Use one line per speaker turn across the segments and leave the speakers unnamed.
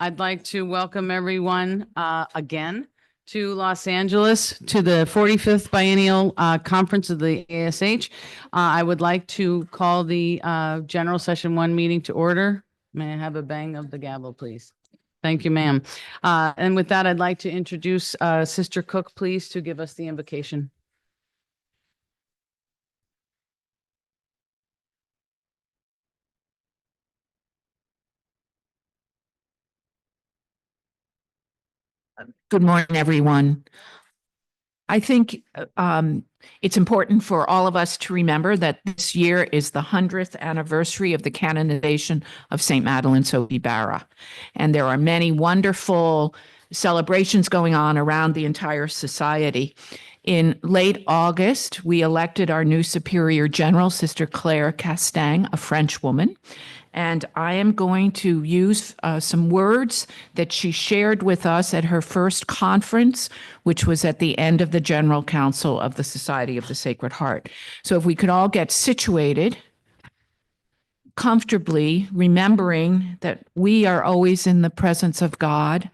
I'd like to welcome everyone again to Los Angeles to the 45th Biennial Conference of the ASH. I would like to call the General Session 1 meeting to order. May I have a bang of the gavel, please? Thank you, ma'am. And with that, I'd like to introduce Sister Cook, please, to give us the invocation.
Good morning, everyone. I think it's important for all of us to remember that this year is the 100th anniversary of the canonization of St. Madeleine Sophie Barra. And there are many wonderful celebrations going on around the entire society. In late August, we elected our new Superior General, Sister Claire Castaing, a French woman. And I am going to use some words that she shared with us at her first conference, which was at the end of the General Council of the Society of the Sacred Heart. So if we could all get situated comfortably, remembering that we are always in the presence of God,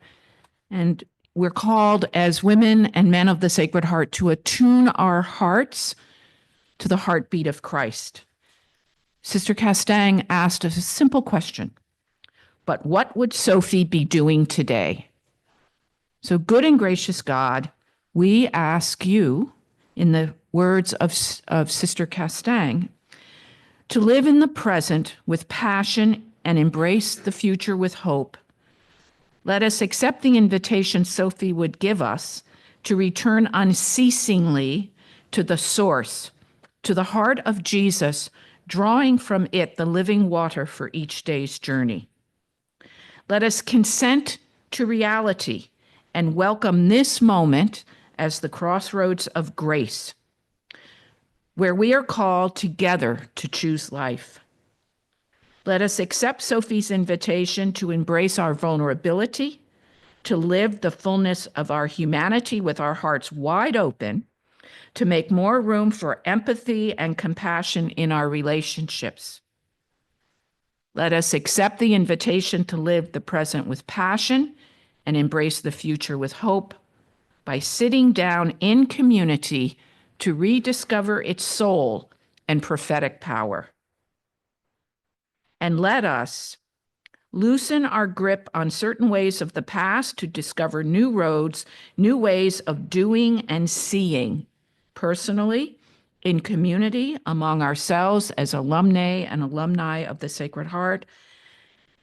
and we're called as women and men of the Sacred Heart to attune our hearts to the heartbeat of Christ. Sister Castaing asked us a simple question, but what would Sophie be doing today? So good and gracious God, we ask you, in the words of Sister Castaing, to live in the present with passion and embrace the future with hope. Let us accept the invitation Sophie would give us to return unceasingly to the source, to the heart of Jesus, drawing from it the living water for each day's journey. Let us consent to reality and welcome this moment as the crossroads of grace, where we are called together to choose life. Let us accept Sophie's invitation to embrace our vulnerability, to live the fullness of our humanity with our hearts wide open, to make more room for empathy and compassion in our relationships. Let us accept the invitation to live the present with passion and embrace the future with hope by sitting down in community to rediscover its soul and prophetic power. And let us loosen our grip on certain ways of the past to discover new roads, new ways of doing and seeing, personally, in community, among ourselves as alumni and alumni of the Sacred Heart,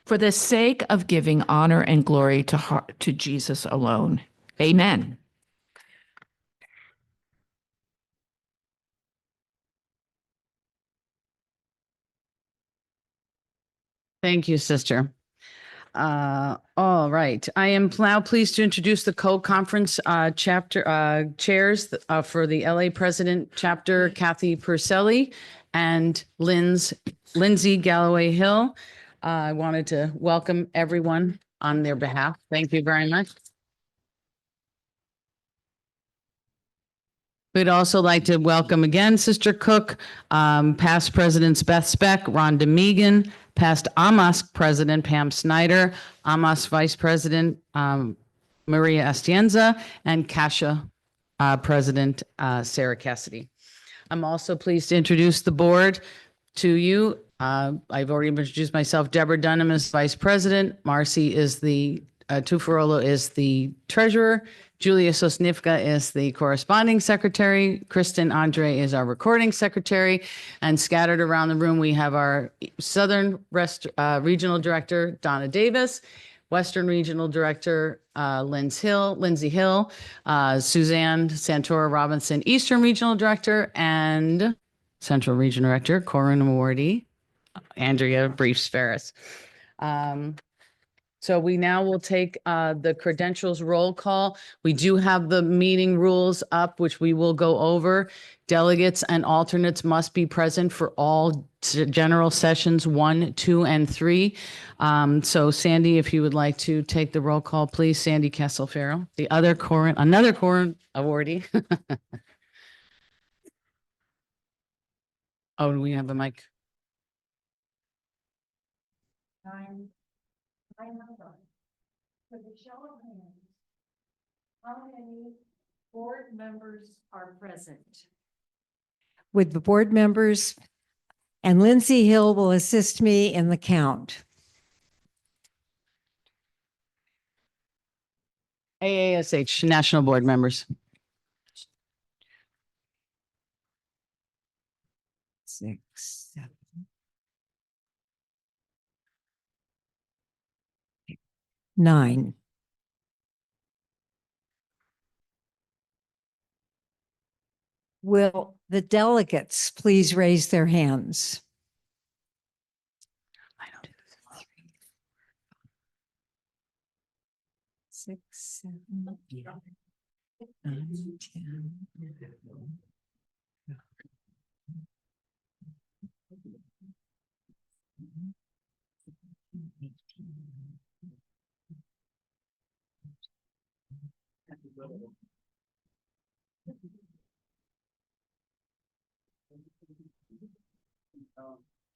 for the sake of giving honor and glory to Jesus alone. Amen.
Thank you, Sister. All right. I am now pleased to introduce the co-conference chapter chairs for the LA President Chapter, Kathy Purcelli and Lindsay Galloway Hill. I wanted to welcome everyone on their behalf. Thank you very much. We'd also like to welcome again Sister Cook, past presidents Beth Speck, Rhonda Megan, past AASH President Pam Snyder, AASH Vice President Maria Estienza, and CASHA President Sarah Cassidy. I'm also pleased to introduce the board to you. I've already introduced myself. Deborah Dunham is Vice President. Marcy is Tufarolo is the Treasurer. Julia Sosnivka is the corresponding secretary. Kristen Andre is our recording secretary. And scattered around the room, we have our Southern Regional Director, Donna Davis, Western Regional Director, Lindsay Hill, Suzanne Santora Robinson, Eastern Regional Director, and Central Regional Director, Corinne Awardee, Andrea Briefs Ferris. So we now will take the credentials roll call. We do have the meeting rules up, which we will go over. Delegates and alternates must be present for all general sessions 1, 2, and 3. So Sandy, if you would like to take the roll call, please. Sandy Kessel-Farrell, another Corin awardee. Oh, do we have a mic?
For the show of hands, how many board members are present?
With the board members, and Lindsay Hill will assist me in the count.
AASH, national board members.
6, 7, 9. Will the delegates please raise their hands?
I don't.
6, 7, 8, 9, 10.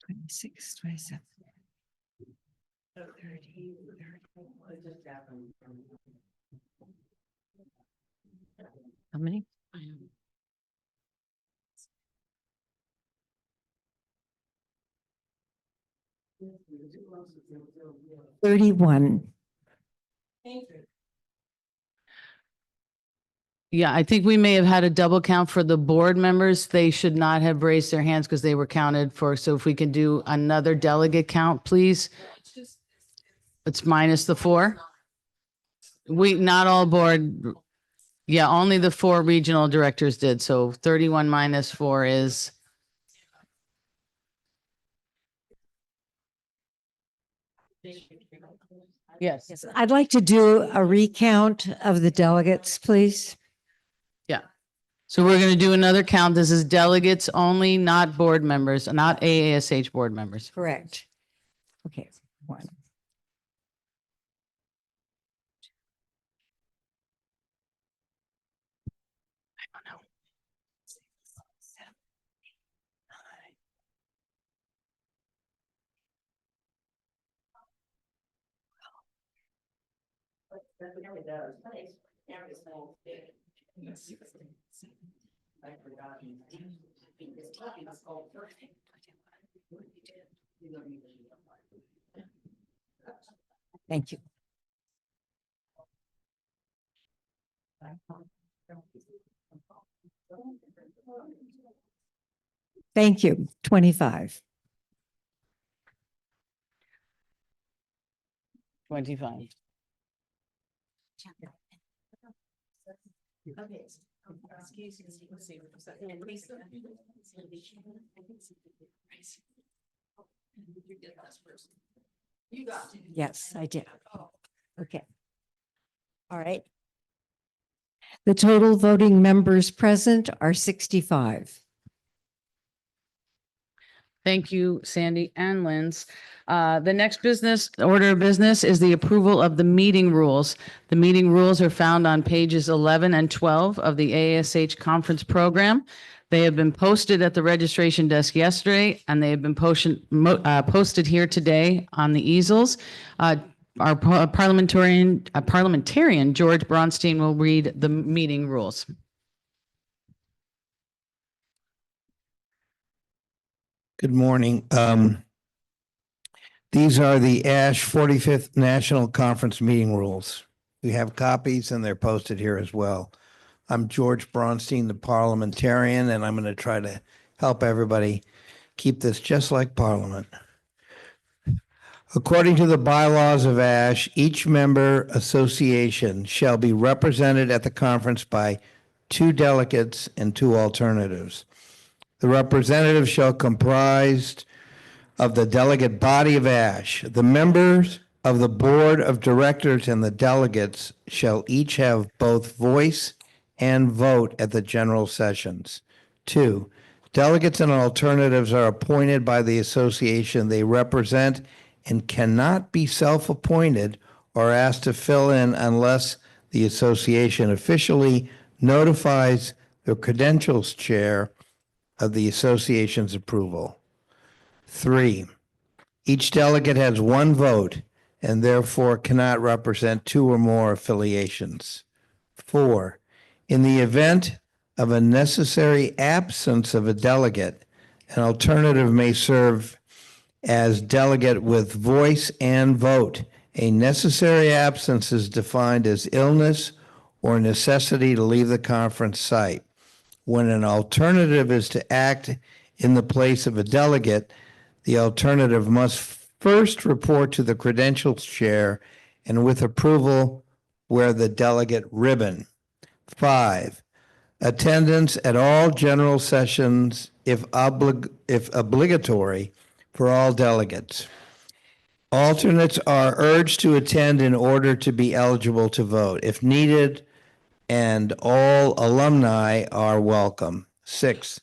26, 27, 30, 31. How many? 31.
Yeah, I think we may have had a double count for the board members. They should not have raised their hands because they were counted for. So if we can do another delegate count, please. It's minus the 4. Not all board. Yeah, only the 4 regional directors did. So 31 minus 4 is. Yes.
Yes, I'd like to do a recount of the delegates, please.
So we're going to do another count. This is delegates only, not board members, not AASH board members.
Correct. Okay, 1. Thank you. Thank you. 25.
25.
Okay. Excuse me. Let's see. And Lisa? You did this first. You got it.
Yes, I did. Okay. All right. The total voting members present are 65.
Thank you, Sandy and Linz. The next order of business is the approval of the meeting rules. The meeting rules are found on pages 11 and 12 of the AASH conference program. They have been posted at the registration desk yesterday, and they have been posted here today on the easels. Our parliamentarian, George Bronstein, will read the meeting rules.
Good morning. These are the AASH 45th National Conference meeting rules. We have copies and they're posted here as well. I'm George Bronstein, the parliamentarian, and I'm going to try to help everybody keep this just like Parliament. According to the bylaws of AASH, each member association shall be represented at the conference by 2 delegates and 2 alternatives. The representative shall comprise of the delegate body of AASH. The members of the board of directors and the delegates shall each have both voice and vote at the general sessions. 2, delegates and alternatives are appointed by the association they represent and cannot be self-appointed or asked to fill in unless the association officially notifies the credentials chair of the association's approval. 3, each delegate has 1 vote and therefore cannot represent two or more affiliations. 4, in the event of a necessary absence of a delegate, an alternative may serve as delegate with voice and vote. A necessary absence is defined as illness or necessity to leave the conference site. When an alternative is to act in the place of a delegate, the alternative must first report to the credentials chair and with approval wear the delegate ribbon. 5, attendance at all general sessions if obligatory for all delegates. Alternates are urged to attend in order to be eligible to vote if needed, and all alumni are welcome. 6,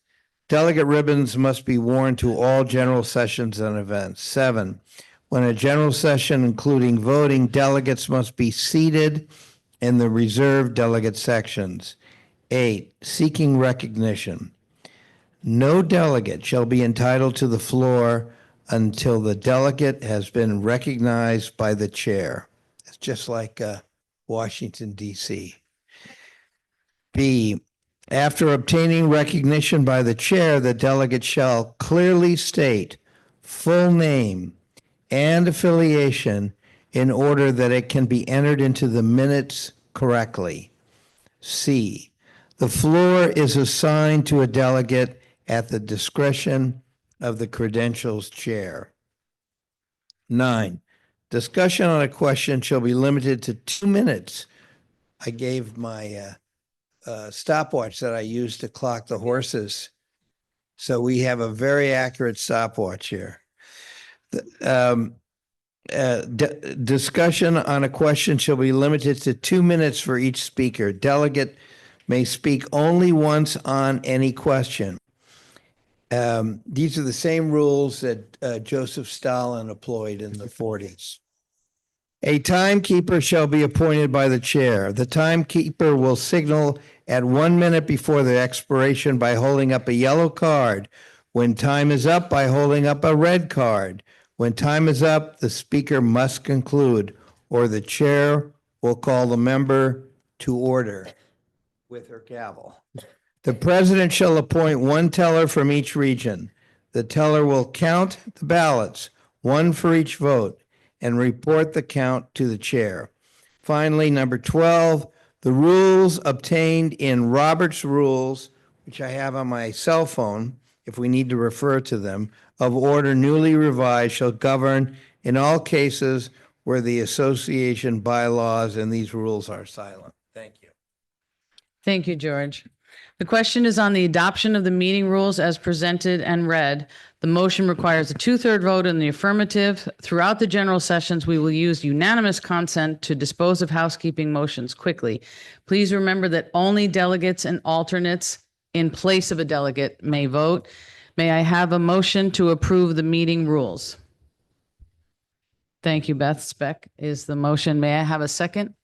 delegate ribbons must be worn to all general sessions and events. 7, when a general session including voting, delegates must be seated in the reserved delegate sections. 8, seeking recognition. No delegate shall be entitled to the floor until the delegate has been recognized by the chair. It's just like Washington, D.C. B, after obtaining recognition by the chair, the delegate shall clearly state full name and affiliation in order that it can be entered into the minutes correctly. C, the floor is assigned to a delegate at the discretion of the credentials chair. 9, discussion on a question shall be limited to 2 minutes. I gave my stopwatch that I use to clock the horses. So we have a very accurate stopwatch here. Discussion on a question shall be limited to 2 minutes for each speaker. Delegate may speak only once on any question. These are the same rules that Joseph Stalin employed in the 40s. A timekeeper shall be appointed by the chair. The timekeeper will signal at 1 minute before the expiration by holding up a yellow card. When time is up, by holding up a red card. When time is up, the speaker must conclude, or the chair will call the member to order with her gavel. The president shall appoint one teller from each region. The teller will count the ballots, one for each vote, and report the count to the chair. Finally, number 12, the rules obtained in Robert's Rules, which I have on my cell phone, if we need to refer to them, of order newly revised shall govern in all cases where the association bylaws and these rules are silent. Thank you.
Thank you, George. The question is on the adoption of the meeting rules as presented and read. The motion requires a 2/3 vote in the affirmative. Throughout the general sessions, we will use unanimous consent to dispose of housekeeping motions quickly. Please remember that only delegates and alternates in place of a delegate may vote. May I have a motion to approve the meeting rules? Thank you, Beth Speck is the motion. May I have a second?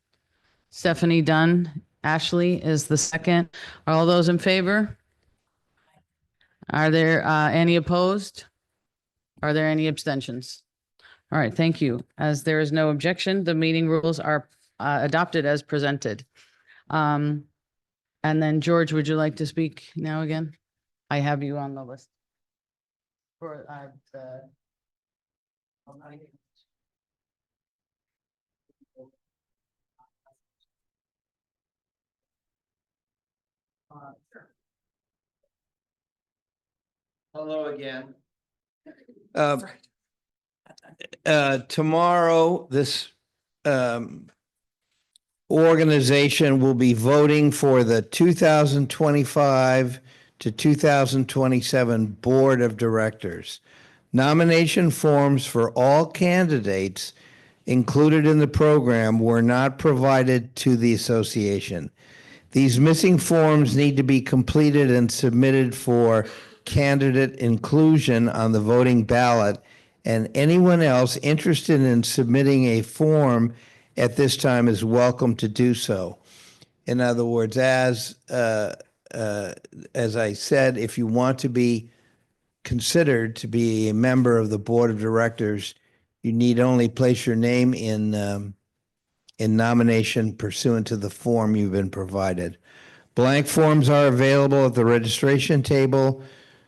Stephanie Dunn Ashley is the second. Are all those in favor? Are there any opposed? Are there any abstentions? All right, thank you. As there is no objection, the meeting rules are adopted as presented. And then George, would you like to speak now again? I have you on the list. For the.
Hello again. Tomorrow, this organization will be voting for the 2025 to 2027 Board of Directors. Nomination forms for all candidates included in the program were not provided to the association. These missing forms need to be completed and submitted for candidate inclusion on the voting ballot, and anyone else interested in submitting a form at this time is welcome to do so. In other words, as I said, if you want to be considered to be a member of the board of directors, You need only place your name in nomination pursuant to the form you've been provided. Blank forms are available at the registration table.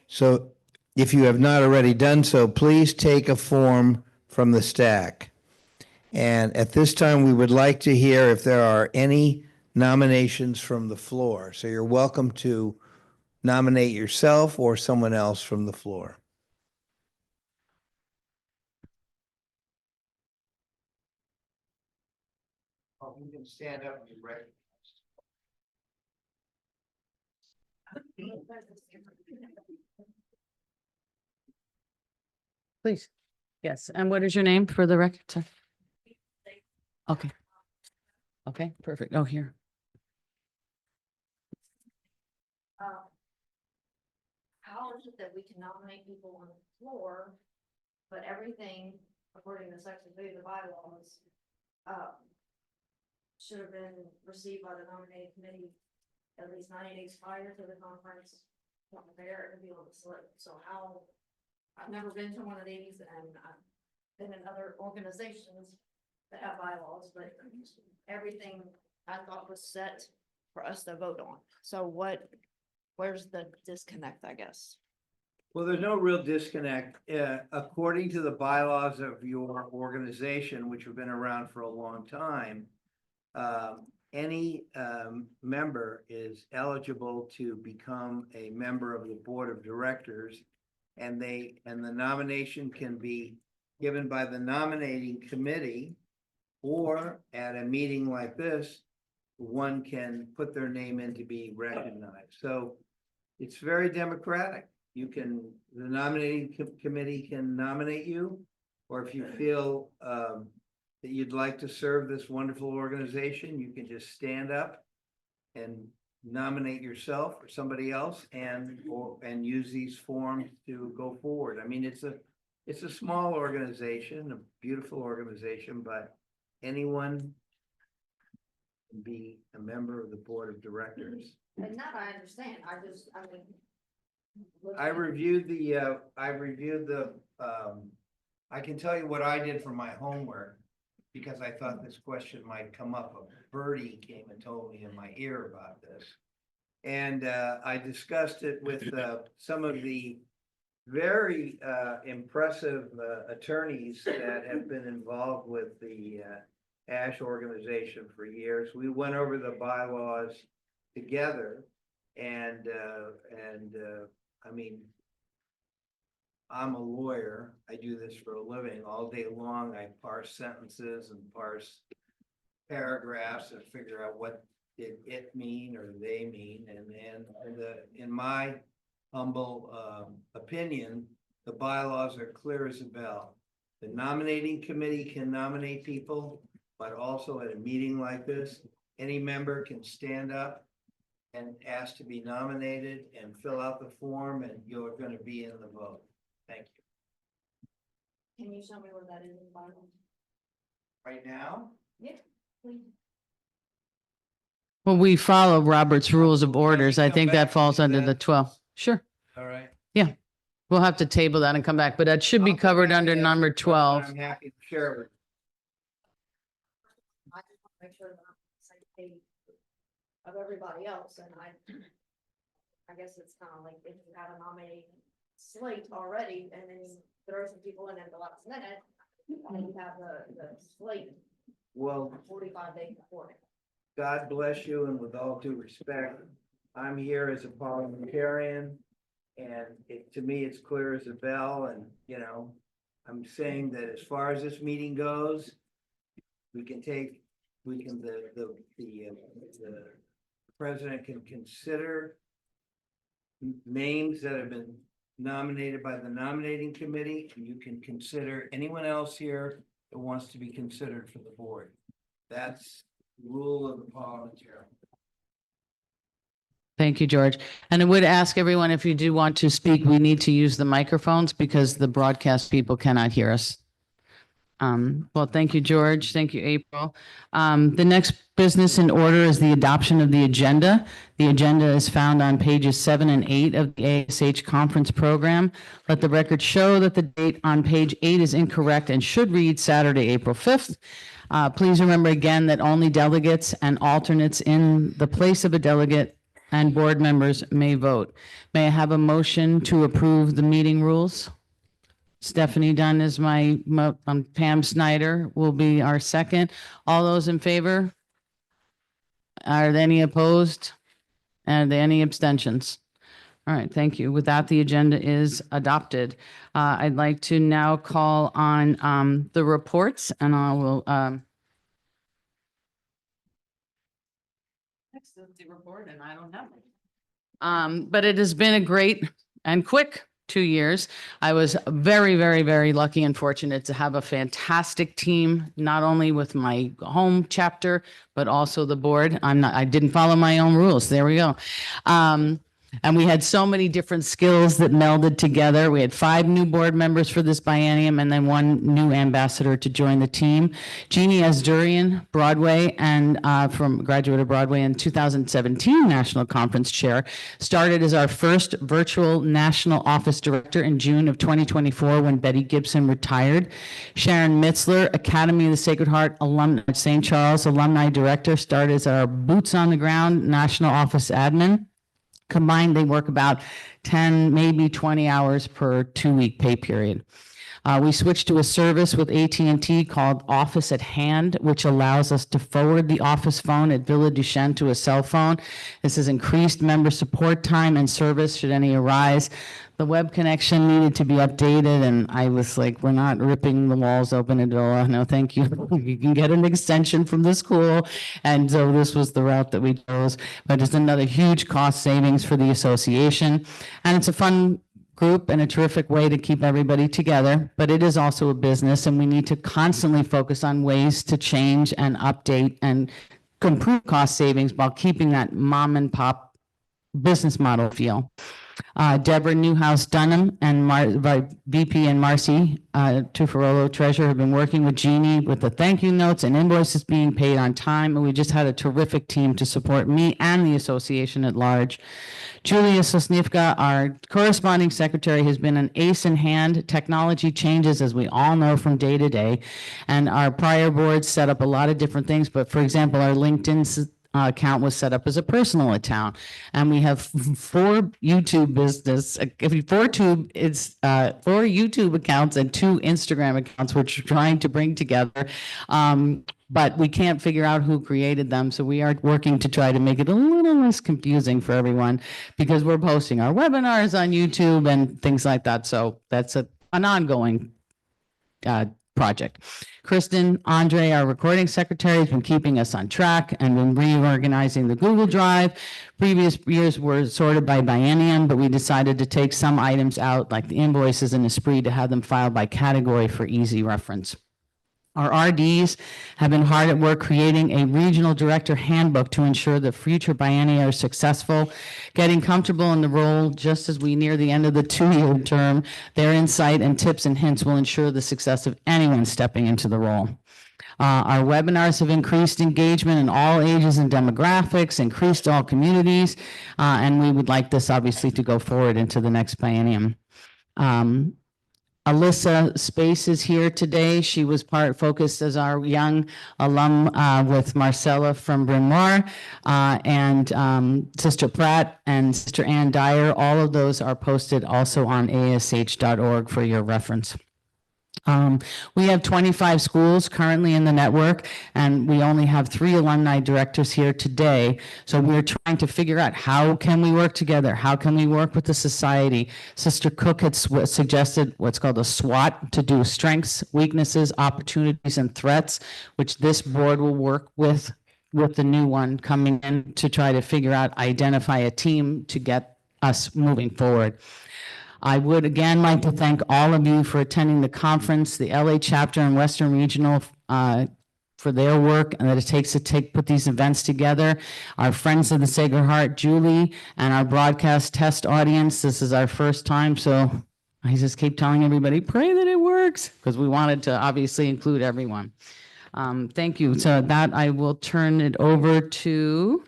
So if you have not already done so, please take a form from the stack. And at this time, we would like to hear if there are any nominations from the floor. So you're welcome to nominate yourself or someone else from the floor. You can stand up and be recognized.
Please. Yes. And what is your name for the record? Sir? Okay. Okay, perfect. Oh, here.
How is it that we can nominate people on the floor, but everything according to section 3 of the bylaws, should have been received by the nominating committee at least 90 days prior to the conference, to prepare and be on the slip. So how, I've never been to one of these, and I've been in other organizations that have bylaws, but everything I thought was set for us to vote on. So where's the disconnect, I guess?
Well, there's no real disconnect. According to the bylaws of your organization, which have been around for a long time, any member is eligible to become a member of the board of directors, and the nomination can be given by the nominating committee, or at a meeting like this, one can put their name in to be recognized. So it's very democratic. You can, the nominating committee can nominate you, or if you feel that you'd like to serve this wonderful organization, you can just stand up and nominate yourself or somebody else and use these forms to go forward. I mean, it's a small organization, a beautiful organization, but anyone can be a member of the board of directors.
And that I understand, I mean.
I reviewed the, I can tell you what I did for my homework, because I thought this question might come up. A birdie came and told me in my ear about this. And I discussed it with some of the very impressive attorneys that have been involved with the AASH organization for years. We went over the bylaws together, and I mean, I'm a lawyer. I do this for a living all day long. I parse sentences and parse paragraphs and figure out what did it mean or they mean. And in my humble opinion, the bylaws are clear as a bell. The nominating committee can nominate people, but also at a meeting like this, any member can stand up and ask to be nominated and fill out the form, and you're going to be in the vote. Thank you.
Can you show me where that is in the Bible?
Right now?
Yeah, please.
Well, we follow Robert's Rules of Orders. I
come
think that
back
falls
and do
under the
that.
12. Sure.
All right.
We'll have to table that and come back, but that should be
I'll come
covered
back
under
and
number
answer, but
12.
I'm happy to share it with
I just want to make sure that I'm on the same page of everybody else, and I guess it's kind of like if you have a nominating slate already, and then you throw some people in at the last minute, and you have the slate
you. Well,
45 days before.
God bless you, and with all due respect, I'm here as a parliamentarian, and to me, it's clear as a bell, and, you know, I'm saying that as far as this meeting goes, the president can consider names that have been nominated by the nominating committee, and you can consider anyone else here that wants to be considered for the board. That's the rule of the parliamentarian.
Thank you, George. And I would ask everyone, if you do want to speak, we need to use the microphones because the broadcast people cannot hear us. Well, thank you, George. Thank you, April. The next business in order is the adoption of the agenda. The agenda is found on pages 7 and 8 of the ASH conference program. Let the record show that the date on page 8 is incorrect and should read Saturday, April 5th. Please remember again that only delegates and alternates in the place of a delegate and board members may vote. May I have a motion to approve the meeting rules? Stephanie Dunn is Pam Snyder will be our second. All those in favor? Are there any opposed? Are there any abstentions? All right, thank you. With that, the agenda is adopted. I'd like to now call on the reports, and I will next is the report, and I don't have it. But it has been a great and quick 2 years. I was very, very, very lucky and fortunate to have a fantastic team, not only with my home chapter, but also the board. I didn't follow my own rules. There we go. And we had so many different skills that melded together. We had 5 new board members for this biennium and then 1 new ambassador to join the team. Jeannie Asdurian, Broadway, and from graduate of Broadway in 2017 National Conference Chair, started as our first virtual national office director in June of 2024 when Betty Gibson retired. Sharon Mitzler, Academy of the Sacred Heart alumni, St. Charles alumni director, started as our boots on the ground national office admin. Combined, they work about 10, maybe 20 hours per 2-week pay period. We switched to a service with AT&T called Office at Hand, which allows us to forward the office phone at Villa Duchesne to a cell phone. This has increased member support time and service should any arise. The web connection needed to be updated, and I was like, we're not ripping the walls open at all. No, thank you. You can get an extension from the school. And so this was the route that we chose. But it's another huge cost savings for the association. And it's a fun group and a terrific way to keep everybody together, but it is also a business, and we need to constantly focus on ways to change and update and improve cost savings while keeping that mom and pop business model feel. Deborah Newhouse Dunham and VP and Marcy Tuffarolo Treasurer have been working with Jeannie with the thank you notes and invoices being paid on time. And we just had a terrific team to support me and the association at large. Julia Sosnivka, our corresponding secretary, has been an ace in hand. Technology changes, as we all know, from day to day. And our prior boards set up a lot of different things. But for example, our LinkedIn account was set up as a personal account, and we have 4 YouTube business. If 4 YouTube accounts and 2 Instagram accounts, which we're trying to bring together. But we can't figure out who created them, so we are working to try to make it a little less confusing for everyone because we're posting our webinars on YouTube and things like that. So that's an ongoing project. Kristen Andre, our recording secretary, has been keeping us on track and been reorganizing the Google Drive. Previous years were sorted by biennium, but we decided to take some items out, like the invoices and Esprit, to have them filed by category for easy reference. Our RDs have been hard at work creating a regional director handbook to ensure that future biennia are successful. Getting comfortable in the role just as we near the end of the 2-year term, their insight and tips and hints will ensure the success of anyone stepping into the role. Our webinars have increased engagement in all ages and demographics, increased all communities, and we would like this obviously to go forward into the next biennium. Alyssa Space is here today. She was focused as our young alum with Marcella from Bryn Mawr, and Sister Pratt and Sister Ann Dyer. All of those are posted also on AASH.org for your reference. We have 25 schools currently in the network, and we only have 3 alumni directors here today. So we're trying to figure out how can we work together? How can we work with the society? Sister Cook had suggested what's called a SWOT to do strengths, weaknesses, opportunities, and threats, which this board will work with the new one coming in to try to figure out, identify a team to get us moving forward. I would again like to thank all of you for attending the conference, the LA chapter and Western Regional for their work and that it takes to put these events together. Our Friends of the Sacred Heart, Julie, and our broadcast test audience. This is our first time, so I just keep telling everybody, pray that it works, because we wanted to obviously include everyone. Thank you. So that I will turn it over to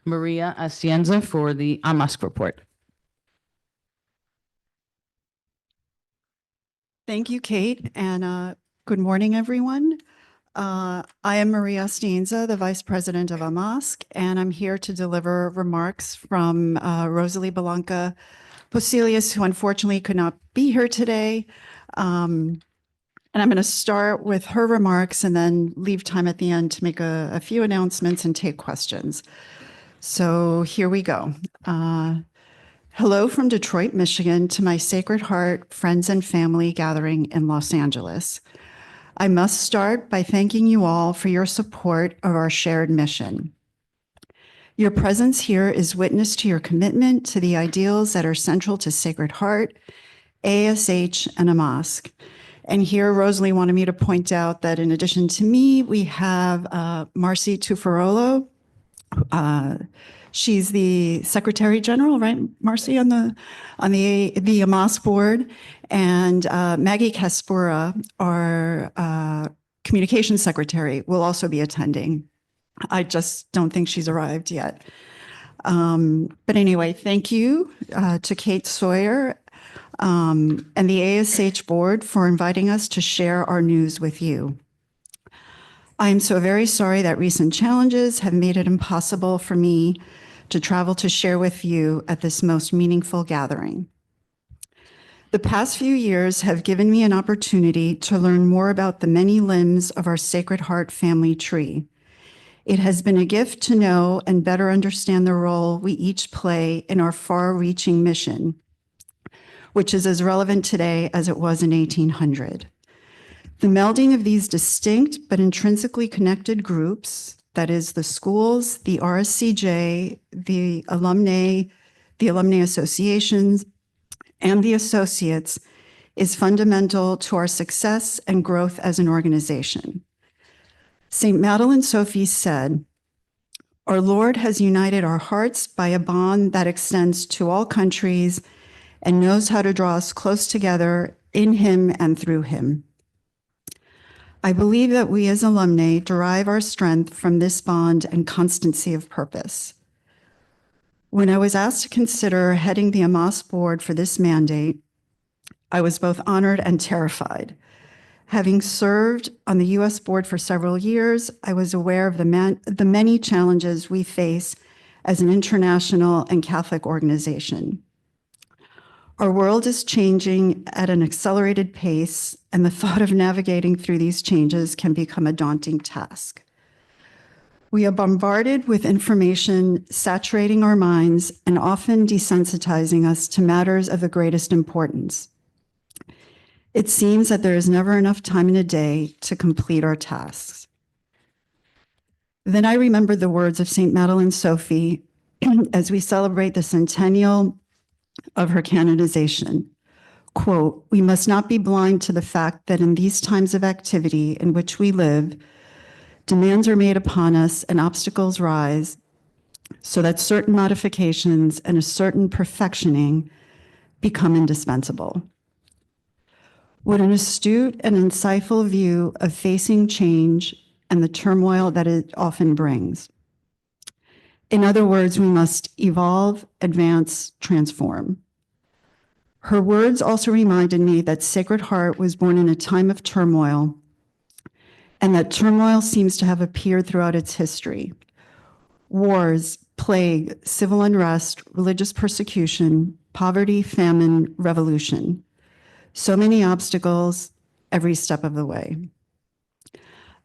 Maria Asienza for the AMASC report.
Thank you, Kate, and good morning, everyone. I am Maria Stienza, the Vice President of AMASC, and I'm here to deliver remarks from Rosalie Belanca Posilius, who unfortunately could not be here today. And I'm going to start with her remarks and then leave time at the end to make a few announcements and take questions. So here we go. Hello from Detroit, Michigan, to my Sacred Heart friends and family gathering in Los Angeles. I must start by thanking you all for your support of our shared mission. Your presence here is witness to your commitment to the ideals that are central to Sacred Heart, AASH, and AMASC. And here, Rosalie wanted me to point out that in addition to me, we have Marcy Tuffarolo. She's the Secretary General, right, Marcy, on the AMASC board, and Maggie Kaspura, our Communications Secretary, will also be attending. I just don't think she's arrived yet. But anyway, thank you to Kate Sawyer and the ASH board for inviting us to share our news with you. I am so very sorry that recent challenges have made it impossible for me to travel to share with you at this most meaningful gathering. The past few years have given me an opportunity to learn more about the many limbs of our Sacred Heart family tree. It has been a gift to know and better understand the role we each play in our far-reaching mission, which is as relevant today as it was in 1800. The melding of these distinct but intrinsically connected groups, that is the schools, the RSCJ, the alumni associations, and the associates, is fundamental to our success and growth as an organization. St. Madeleine Sophie said, "Our Lord has united our hearts by a bond that extends to all countries and knows how to draw us close together in him and through him." I believe that we as alumni derive our strength from this bond and constancy of purpose. When I was asked to consider heading the AMASC board for this mandate, I was both honored and terrified. Having served on the U.S. board for several years, I was aware of the many challenges we face as an international and Catholic organization. Our world is changing at an accelerated pace, and the thought of navigating through these changes can become a daunting task. We are bombarded with information saturating our minds and often desensitizing us to matters of the greatest importance. It seems that there is never enough time in a day to complete our tasks. Then I remembered the words of St. Madeleine Sophie as we celebrate the centennial of her canonization. Quote, "We must not be blind to the fact that in these times of activity in which we live, demands are made upon us and obstacles rise, so that certain modifications and a certain perfectioning become indispensable." What an astute and insightful view of facing change and the turmoil that it often brings. In other words, we must evolve, advance, transform. Her words also reminded me that Sacred Heart was born in a time of turmoil, and that turmoil seems to have appeared throughout its history. Wars, plague, civil unrest, religious persecution, poverty, famine, revolution. So many obstacles every step of the way.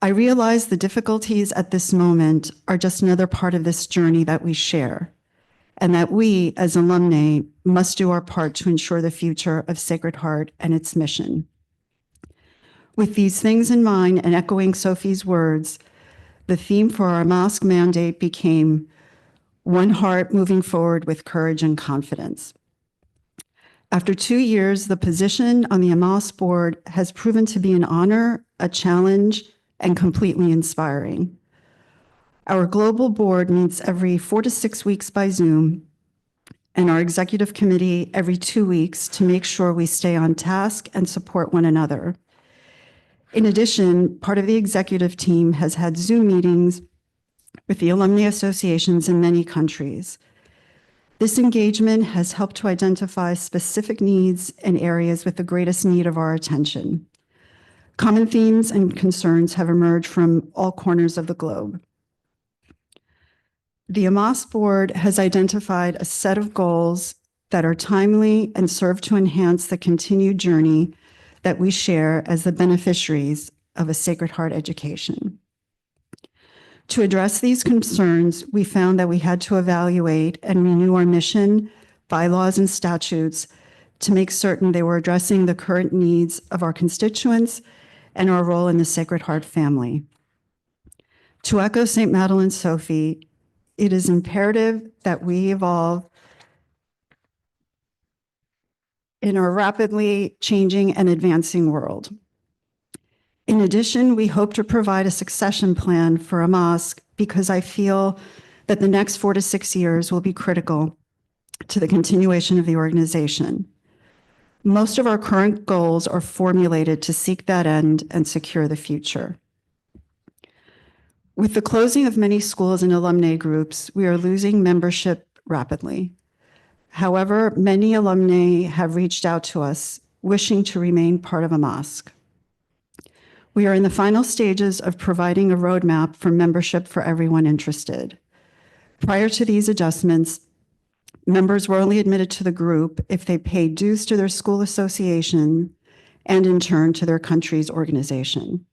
I realize the difficulties at this moment are just another part of this journey that we share, and that we, as alumni, must do our part to ensure the future of Sacred Heart and its mission. With these things in mind and echoing Sophie's words, the theme for our AMASC mandate became "One Heart Moving Forward with Courage and Confidence." After 2 years, the position on the AMASC board has proven to be an honor, a challenge, and completely inspiring. Our global board meets every 4 to 6 weeks by Zoom, and our executive committee every 2 weeks to make sure we stay on task and support one another. In addition, part of the executive team has had Zoom meetings with the alumni associations in many countries. This engagement has helped to identify specific needs and areas with the greatest need of our attention. Common themes and concerns have emerged from all corners of the globe. The AASH board has identified a set of goals that are timely and serve to enhance the continued journey that we share as the beneficiaries of a Sacred Heart education. To address these concerns, we found that we had to evaluate and renew our mission, bylaws, and statutes to make certain they were addressing the current needs of our constituents and our role in the Sacred Heart family. To echo St. Madeleine Sophie, it is imperative that we evolve in our rapidly changing and advancing world. In addition, we hope to provide a succession plan for AASH because I feel that the next 4 to 6 years will be critical to the continuation of the organization. Most of our current goals are formulated to seek that end and secure the future. With the closing of many schools and alumni groups, we are losing membership rapidly. However, many alumni have reached out to us wishing to remain part of AASH. We are in the final stages of providing a roadmap for membership for everyone interested. Prior to these adjustments, members were only admitted to the group if they paid dues to their school association and in turn to their country's organization.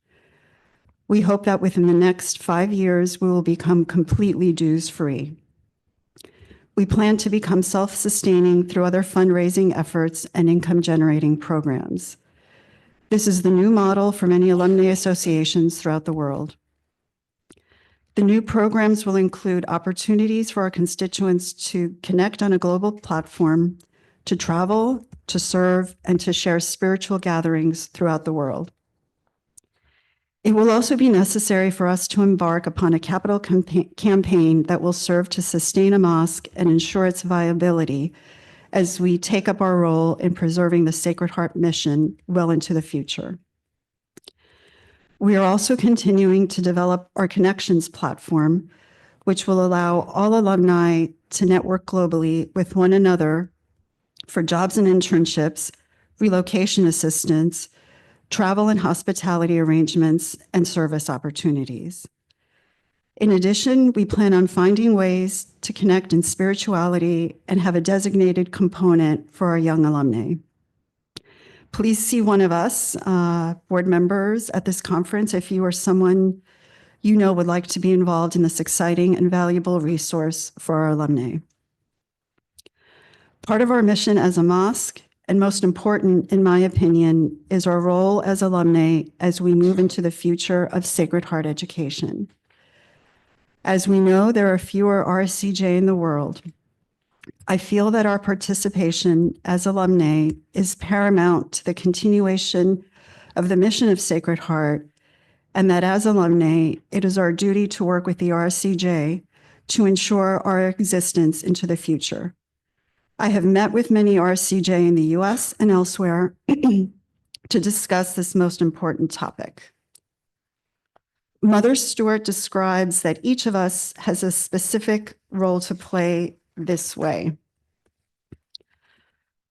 We hope that within the next 5 years, we will become completely dues-free. We plan to become self-sustaining through other fundraising efforts and income-generating programs. This is the new model for many alumni associations throughout the world. The new programs will include opportunities for our constituents to connect on a global platform, to travel, to serve, and to share spiritual gatherings throughout the world. It will also be necessary for us to embark upon a capital campaign that will serve to sustain AASH and ensure its viability as we take up our role in preserving the Sacred Heart mission well into the future. We are also continuing to develop our Connections platform, which will allow all alumni to network globally with one another for jobs and internships, relocation assistance, travel and hospitality arrangements, and service opportunities. In addition, we plan on finding ways to connect in spirituality and have a designated component for our young alumni. Please see one of us, board members, at this conference if you or someone you know would like to be involved in this exciting and valuable resource for our alumni. Part of our mission as AASH, and most important, in my opinion, is our role as alumni as we move into the future of Sacred Heart education. As we know, there are fewer RSCJ in the world. I feel that our participation as alumni is paramount to the continuation of the mission of Sacred Heart, and that as alumni, it is our duty to work with the RSCJ to ensure our existence into the future. I have met with many RSCJ in the US and elsewhere to discuss this most important topic. Mother Stewart describes that each of us has a specific role to play this way.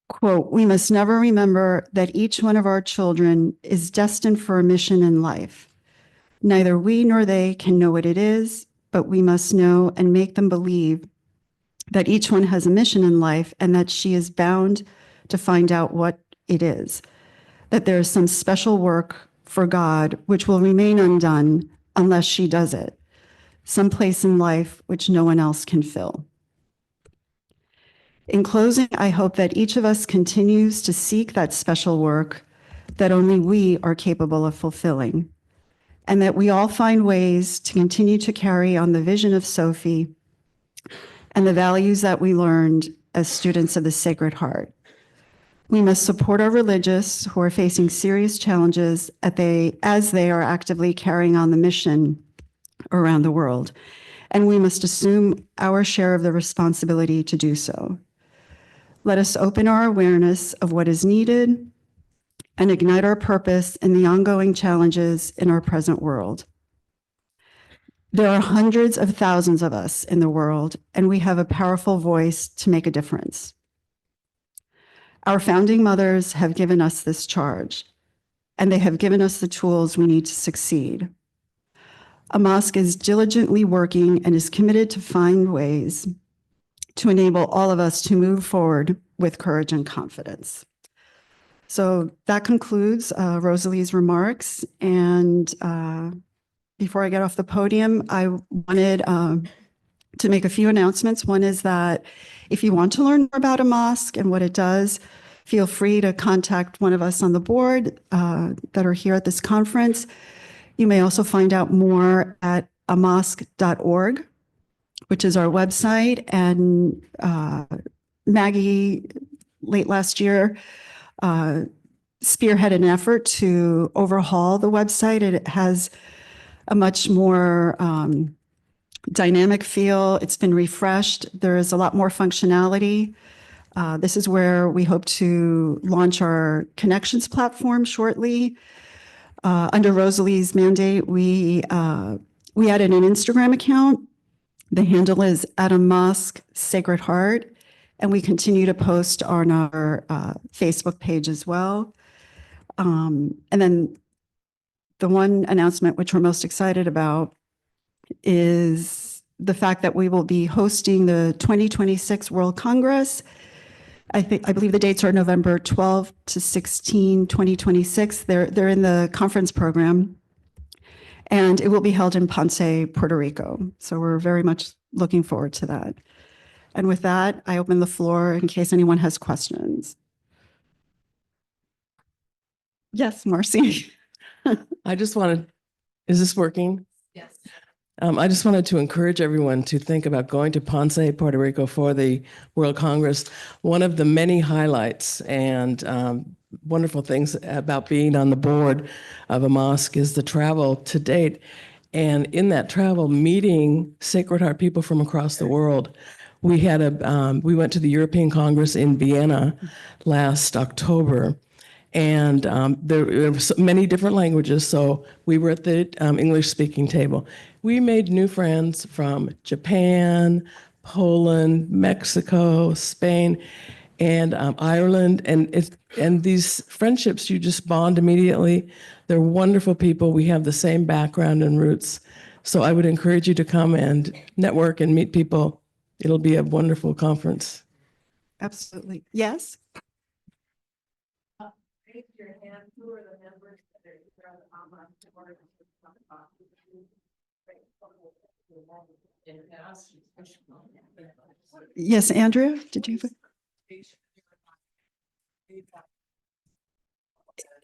Quote, "We must never remember that each one of our children is destined for a mission in life. Neither we nor they can know what it is, but we must know and make them believe that each one has a mission in life and that she is bound to find out what it is, that there is some special work for God which will remain undone unless she does it, some place in life which no one else can fill." In closing, I hope that each of us continues to seek that special work that only we are capable of fulfilling, and that we all find ways to continue to carry on the vision of Sophie and the values that we learned as students of the Sacred Heart. We must support our religious who are facing serious challenges as they are actively carrying on the mission around the world, and we must assume our share of the responsibility to do so. Let us open our awareness of what is needed and ignite our purpose in the ongoing challenges in our present world. There are hundreds of thousands of us in the world, and we have a powerful voice to make a difference. Our founding mothers have given us this charge, and they have given us the tools we need to succeed. AASH is diligently working and is committed to find ways to enable all of us to move forward with courage and confidence. So that concludes Rosalie's remarks. And before I get off the podium, I wanted to make a few announcements. One is that if you want to learn more about AASH and what it does, feel free to contact one of us on the board that are here at this conference. You may also find out more at amask.org, which is our website. And Maggie, late last year, spearheaded an effort to overhaul the website. It has a much more dynamic feel. It's been refreshed. There is a lot more functionality. This is where we hope to launch our connections platform shortly. Under Rosalie's mandate, we added an Instagram account. The handle is @AMASK Sacred Heart, and we continue to post on our Facebook page as well. And then the one announcement which we're most excited about is the fact that we will be hosting the 2026 World Congress. I believe the dates are November 12 to 16, 2026. They're in the conference program, and it will be held in Ponce, Puerto Rico. So we're very much looking forward to that. And with that, I open the floor in case anyone has questions. Yes, Marcy.
I just wanted, is this working?
Yes.
I just wanted to encourage everyone to think about going to Ponce, Puerto Rico for the World Congress. One of the many highlights and wonderful things about being on the board of AASH is the travel to date. And in that travel, meeting Sacred Heart people from across the world. We went to the European Congress in Vienna last October. And there were many different languages, so we were at the English-speaking table. We made new friends from Japan, Poland, Mexico, Spain, and Ireland. And these friendships, you just bond immediately. They're wonderful people. We have the same background and roots. So I would encourage you to come and network and meet people. It'll be a wonderful conference.
Absolutely. Yes?
Raise your hand. Who are the members that are here on the online board?
Yes, Andrea, did you?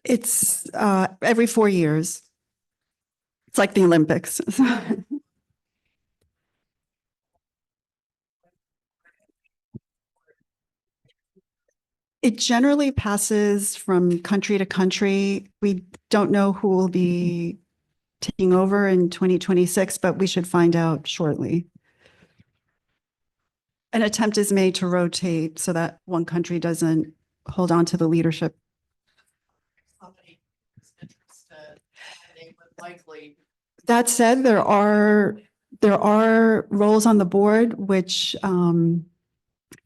It's every 4 years. It's like the Olympics. It generally passes from country to country. We don't know who will be taking over in 2026, but we should find out shortly. An attempt is made to rotate so that one country doesn't hold on to the leadership. That said, there are roles on the board which,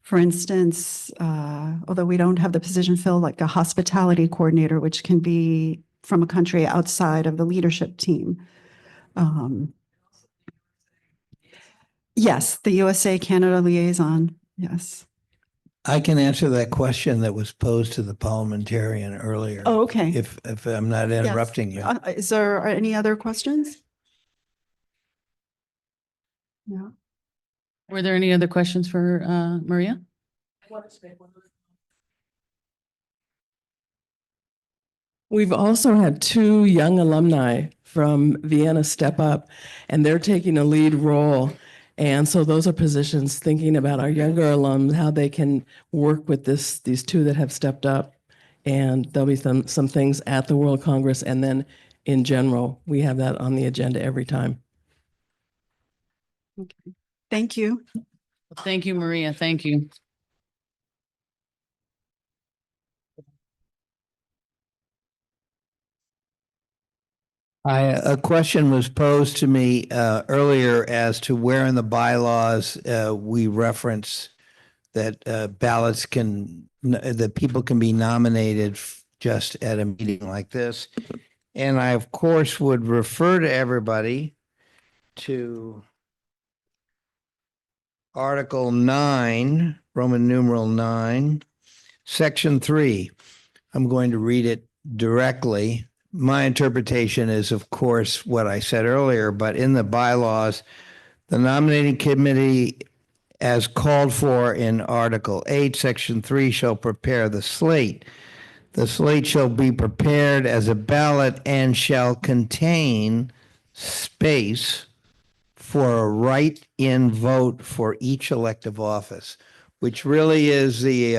for instance, although we don't have the position filled, like a hospitality coordinator, which can be from a country outside of the leadership team. Yes, the USA-Canada liaison, yes.
I can answer that question that was posed to the parliamentarian earlier.
Oh, okay.
If I'm not
Yes.
interrupting you.
Is there any other questions? No.
Were there any other questions for Maria?
We've also had 2 young alumni from Vienna step up, and they're taking a lead role. And so those are positions thinking about our younger alums, how they can work with these 2 that have stepped up. And there'll be some things at the World Congress, and then in general, we have that on the agenda every time.
Thank you.
Thank you, Maria. Thank you.
A question was posed to me earlier as to where in the bylaws we reference that ballots that people can be nominated just at a meeting like this. And I, of course, would refer to everybody to Article 9, Roman numeral 9, Section 3. I'm going to read it directly. My interpretation is, of course, what I said earlier, but in the bylaws, the nominating committee, as called for in Article 8, Section 3, shall prepare the slate. The slate shall be prepared as a ballot and shall contain space for a write-in vote for each elective office, which really is the,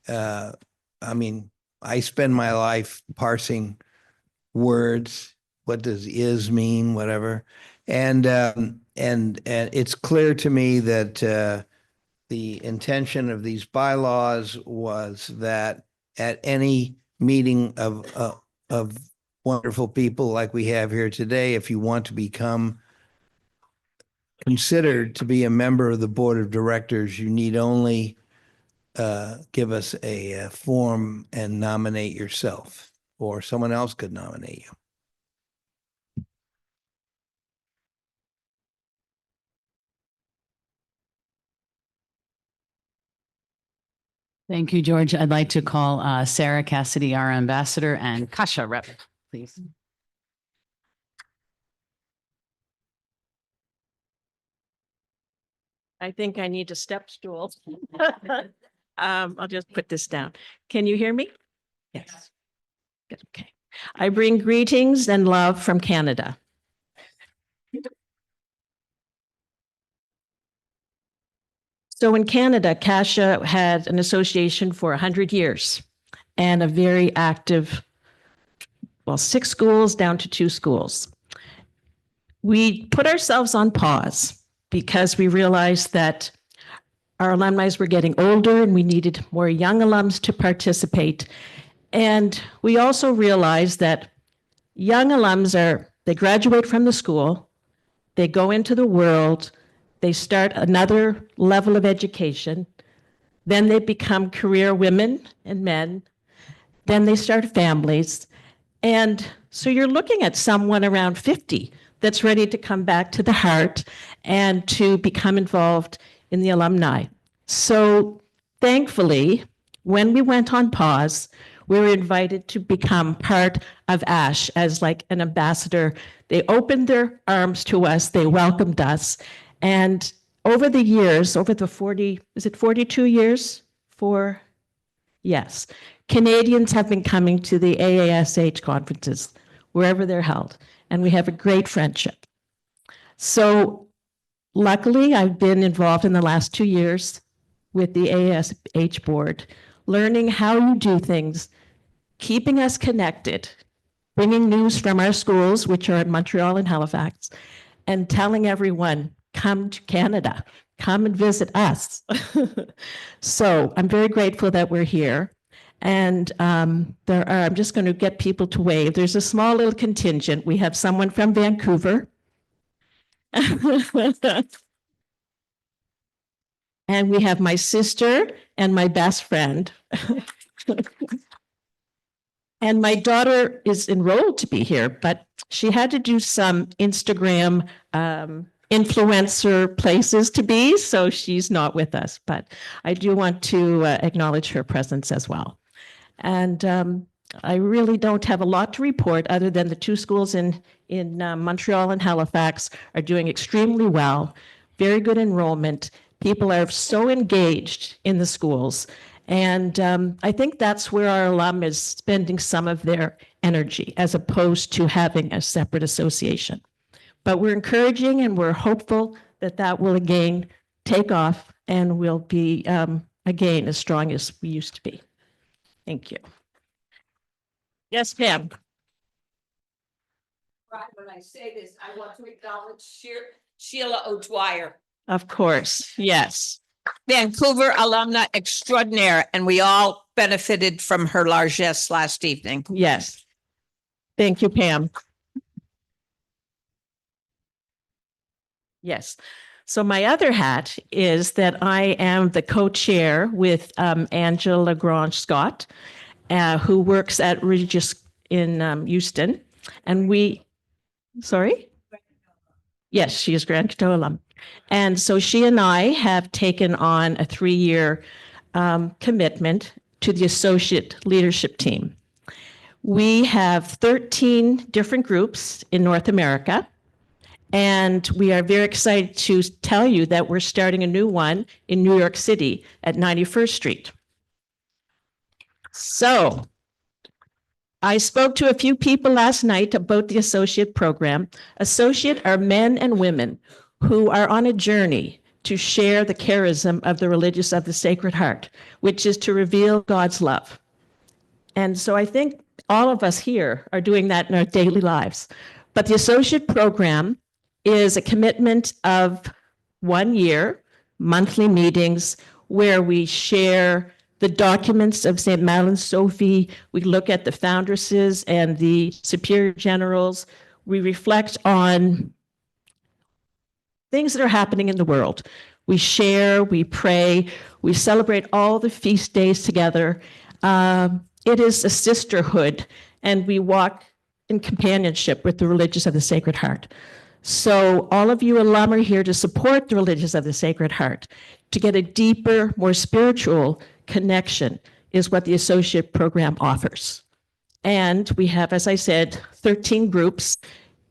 I mean, I spend my life parsing words. What does is mean, whatever. And it's clear to me that the intention of these bylaws was that at any meeting of wonderful people like we have here today, if you want to become considered to be a member of the board of directors, you need only give us a form and nominate yourself, or someone else could nominate you.
Thank you, George. I'd like to call Sarah Cassidy, our ambassador, and Kasha rep, please.
I think I need a step stool. I'll just put this down. Can you hear me? Yes. Good, okay. I bring greetings and love from Canada. So in Canada, Kasha had an association for 100 years and a very active, well, 6 schools down to 2 schools. We put ourselves on pause because we realized that our alumni were getting older and we needed more young alums to participate. And we also realized that young alums they graduate from the school, they go into the world, they start another level of education, then they become career women and men, then they start families. And so you're looking at someone around 50 that's ready to come back to the heart and to become involved in the alumni. So thankfully, when we went on pause, we were invited to become part of AASH as like an ambassador. They opened their arms to us, they welcomed us. And over the years, over the 42 years? Yes. Canadians have been coming to the AASH conferences, wherever they're held, and we have a great friendship. So luckily, I've been involved in the last 2 years with the AASH board, learning how you do things, keeping us connected, bringing news from our schools, which are in Montreal and Halifax, and telling everyone, come to Canada, come and visit us. So I'm very grateful that we're here. And I'm just going to get people to wave. There's a small little contingent. We have someone from Vancouver. And we have my sister and my best friend. And my daughter is enrolled to be here, but she had to do some Instagram influencer places to be, so she's not with us. But I do want to acknowledge her presence as well. And I really don't have a lot to report other than the 2 schools in Montreal and Halifax are doing extremely well, very good enrollment. People are so engaged in the schools. And I think that's where our alum is spending some of their energy as opposed to having a separate association. But we're encouraging and we're hopeful that that will again take off and we'll be again as strong as we used to be. Thank you. Yes, Pam.
Right, when I say this, I want to acknowledge Sheila O'Dwyer,
Of course, yes.
Vancouver alumna extraordinaire, and we all benefited from her largesse last evening.
Yes. Thank you, Pam. Yes. So my other hat is that I am the co-chair with Angela Lagrange Scott, who works at Regis in Houston. And sorry? Yes, she is Grand Coteau alum. And so she and I have taken on a 3-year commitment to the associate leadership team. We have 13 different groups in North America. And we are very excited to tell you that we're starting a new one in New York City at 91st Street. So I spoke to a few people last night about the associate program. Associate are men and women who are on a journey to share the charism of the Religious of the Sacred Heart, which is to reveal God's love. And so I think all of us here are doing that in our daily lives. But the associate program is a commitment of 1 year, monthly meetings, where we share the documents of St. Madeleine Sophie. We look at the foundresses and the superior generals. We reflect on things that are happening in the world. We share, we pray, we celebrate all the feast days together. It is a sisterhood, and we walk in companionship with the Religious of the Sacred Heart. So all of you alum are here to support the Religious of the Sacred Heart. To get a deeper, more spiritual connection is what the associate program offers. And we have, as I said, 13 groups.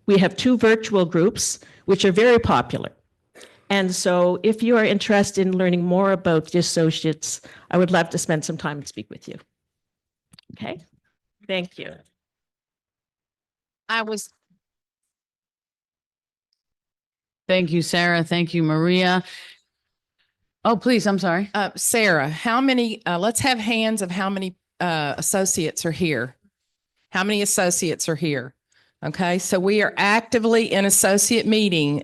We have 2 virtual groups, which are very popular. And so if you are interested in learning more about the associates, I would love to spend some time and speak with you. Okay, thank you.
Thank you, Sarah. Thank you, Maria. Oh, please, I'm sorry.
Sarah, how many, let's have hands of how many associates are here. How many associates are here? Okay, so we are actively in associate meeting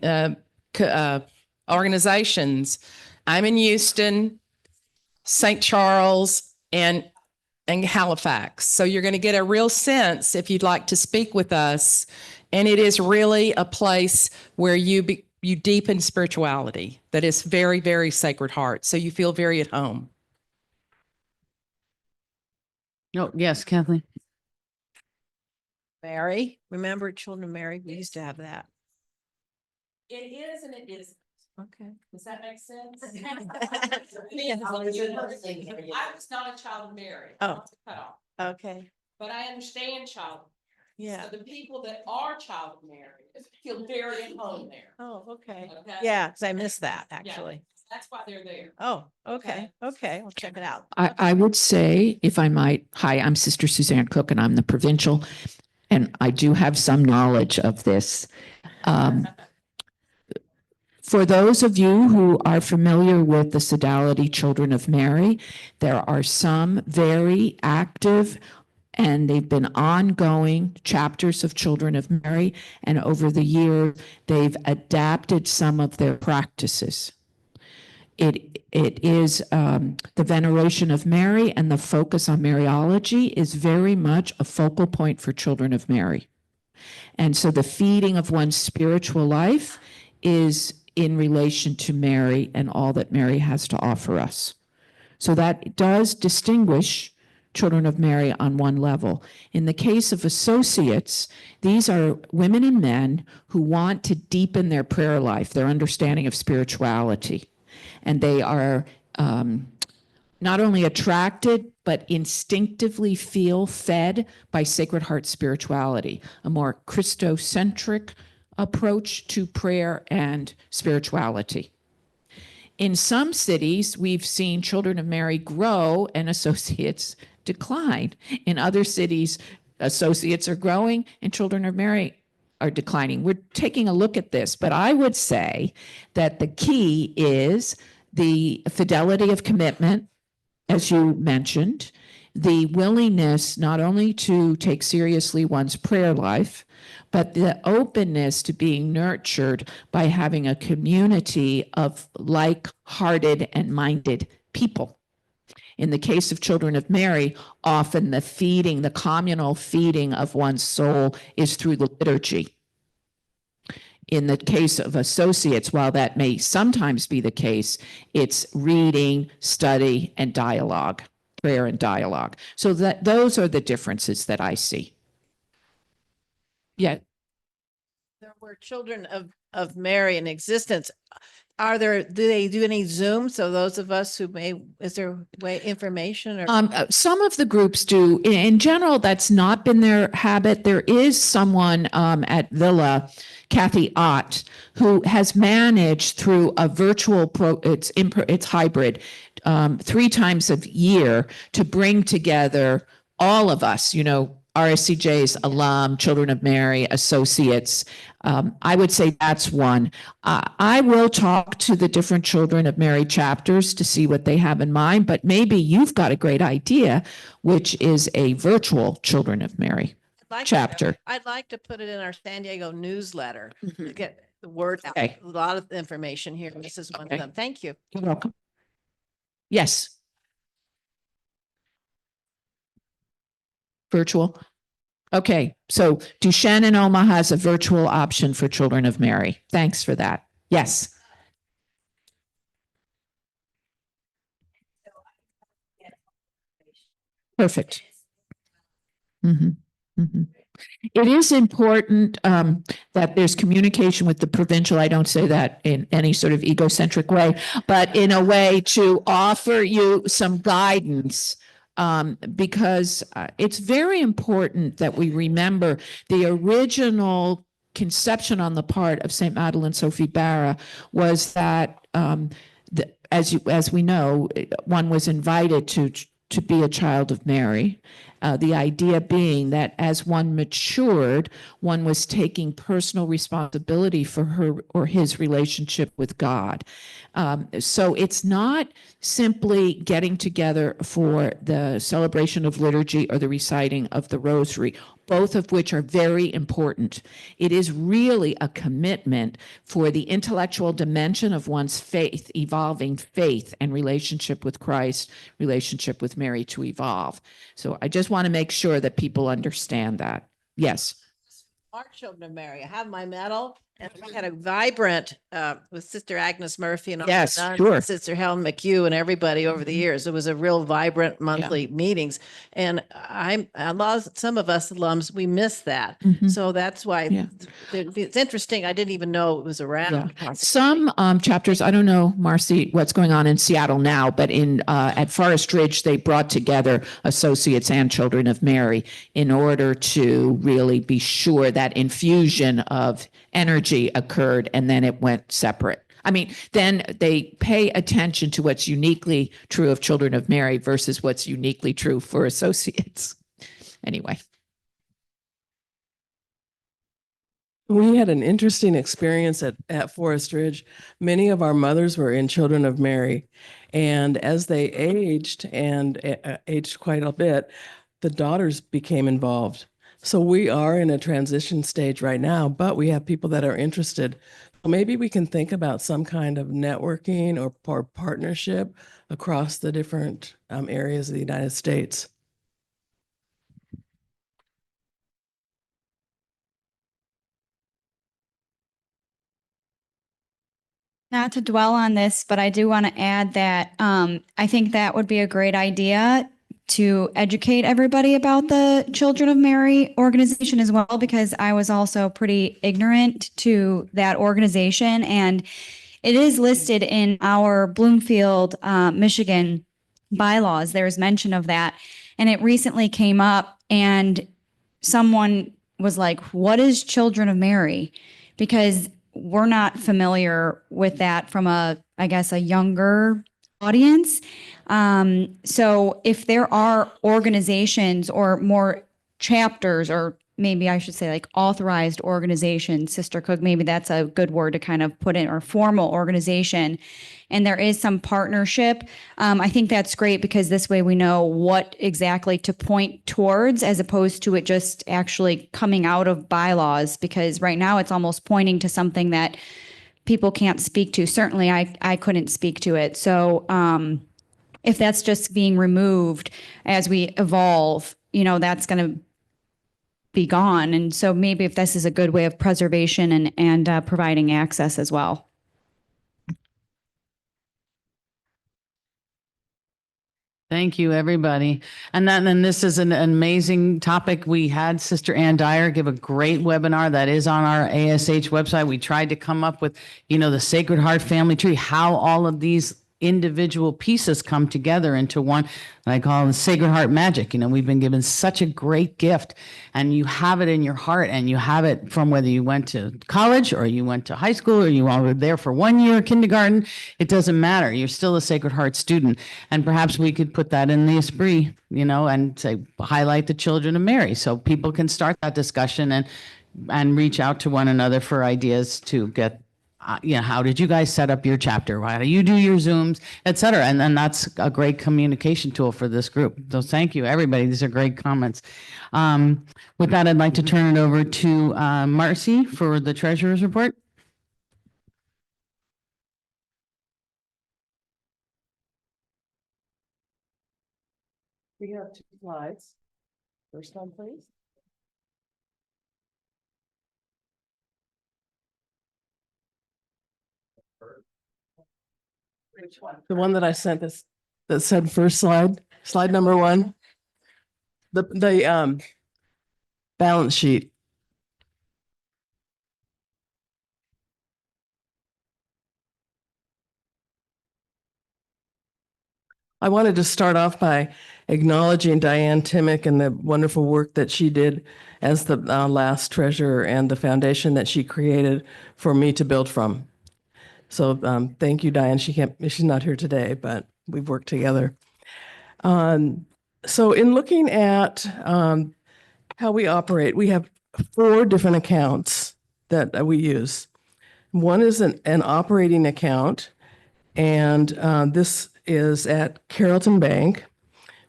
organizations. I'm in Houston, St. Charles, and Halifax. So you're going to get a real sense if you'd like to speak with us. And it is really a place where you deepen spirituality that is very, very Sacred Heart. So you feel very at home.
Oh, yes, Kathleen.
Mary, remember Children of Mary? We used to have that.
It is and it isn't.
Okay.
Does that make sense? I was not a child of Mary.
Oh.
Not to cut off,
Okay.
but I understand child.
Yeah.
So the people that are child of Mary feel very at home there.
Oh, okay.
Okay?
Yeah, because I missed that actually.
That's why they're there.
Oh, okay. Okay. I'll check it out.
I would say, if I might, hi, I'm Sister Suzanne Cook and I'm the provincial, and I do have some knowledge of this. For those of you who are familiar with the Sodality Children of Mary, there are some very active and they've been ongoing chapters of Children of Mary, and over the years, they've adapted some of their practices. It is the veneration of Mary and the focus on Mariology is very much a focal point for Children of Mary. And so the feeding of one's spiritual life is in relation to Mary and all that Mary has to offer us. So that does distinguish Children of Mary on one level. In the case of associates, these are women and men who want to deepen their prayer life, their understanding of spirituality. And they are not only attracted, but instinctively feel fed by Sacred Heart spirituality, a more Christocentric approach to prayer and spirituality. In some cities, we've seen Children of Mary grow and associates decline. In other cities, associates are growing and Children of Mary are declining. We're taking a look at this, but I would say that the key is the fidelity of commitment, as you mentioned, the willingness not only to take seriously one's prayer life, but the openness to being nurtured by having a community of like-hearted and minded people. In the case of Children of Mary, often the feeding, the communal feeding of one's soul is through the liturgy. In the case of associates, while that may sometimes be the case, it's reading, study, and dialogue, prayer and dialogue. So that those are the differences that I see. Yeah.
There were children of Mary in existence. Do they do any Zoom? So those of us who is there information or?
Some of the groups do. In general, that's not been their habit. There is someone at Villa, Kathy Ott, who has managed through a virtual it's hybrid, 3 times a year to bring together all of us, RSCJ's alum, Children of Mary, associates. I would say that's one. I will talk to the different Children of Mary chapters to see what they have in mind, but maybe you've got a great idea, which is a virtual Children of Mary chapter.
I'd like to put it in our San Diego newsletter to
Mhm.
get the word out.
Okay.
A lot of information here. This is one
Okay.
of them. Thank you.
You're welcome. Yes. Virtual. Okay, so Duchenne in Omaha has a virtual option for Children of Mary. Thanks for that. Yes. Perfect. Mhm, mhm. It is important that there's communication with the provincial. I don't say that in any sort of egocentric way, but in a way to offer you some guidance, because it's very important that we remember the original conception on the part of St. Madeleine Sophie Barra was that, as we know, one was invited to be a child of Mary. The idea being that as one matured, one was taking personal responsibility for her or his relationship with God. So it's not simply getting together for the celebration of liturgy or the reciting of the rosary, both of which are very important. It is really a commitment for the intellectual dimension of one's faith, evolving faith and relationship with Christ, relationship with Mary to evolve. So I just want to make sure that people understand that. Yes.
Our Children of Mary. I have my medal, and we had a vibrant with Sister Agnes Murphy and all the
Yes,
nuns,
sure.
and Sister Helen McHugh and everybody over the
Mhm.
years. It was a real vibrant monthly meetings, and some of us alums we miss that.
Mhm.
So that's why
Yeah.
it's interesting. I didn't even know it was around.
Some chapters, I don't know, Marcy, what's going on in Seattle now, but at Forest Ridge, they brought together associates and Children of Mary in order to really be sure that infusion of energy occurred and then it went separate. I mean, then they pay attention to what's uniquely true of Children of Mary versus what's uniquely true for associates. Anyway.
We had an interesting experience at Forest Ridge. Many of our mothers were in Children of Mary. And as they aged and aged quite a bit, the daughters became involved. So we are in a transition stage right now, but we have people that are interested. Maybe we can think about some kind of networking or partnership across the different areas of the United States.
Not to dwell on this, but I do want to add that I think that would be a great idea to educate everybody about the Children of Mary organization as well, because I was also pretty ignorant to that organization. And it is listed in our Bloomfield, Michigan bylaws. There's mention of that. And it recently came up and someone was like, what is Children of Mary? Because we're not familiar with that from I guess, a younger audience. So if there are organizations or more chapters, or maybe I should say like authorized organizations, Sister Cook, maybe that's a good word to kind of put in, or formal organization, and there is some partnership, I think that's great, because this way we know what exactly to point towards, as opposed to it just actually coming out of bylaws, because right now it's almost pointing to something that people can't speak to. Certainly I couldn't speak to it. So if that's just being removed as we evolve, that's going to be gone. And so maybe if this is a good way of preservation and providing access as well.
Thank you, everybody. And then this is an amazing topic. We had Sister Ann Dyer give a great webinar that is on our ASH website. We tried to come up with, the Sacred Heart family tree, how all of these individual pieces come together into one. And I call it Sacred Heart magic. We've been given such a great gift, and you have it in your heart, and you have it from whether you went to college or you went to high school or you were there for 1 year kindergarten. It doesn't matter. You're still a Sacred Heart student. And perhaps we could put that in the esprit, and say, highlight the children of Mary, so people can start that discussion and reach out to one another for ideas to get, how did you guys set up your chapter? How do you do your Zooms, et cetera? And then that's a great communication tool for this group. So thank you, everybody. These are great comments. With that, I'd like to turn it over to Marcy for the treasurer's report.
We have 2 slides. First one, please. Which one? The one that I sent that said first slide number 1. The balance sheet. I wanted to start off by acknowledging Diane Timmick and the wonderful work that she did as the last treasurer and the foundation that she created for me to build from. So thank you, Diane. She's not here today, but we've worked together. So in looking at how we operate, we have 4 different accounts that we use. One is an operating account, and this is at Carrollton Bank.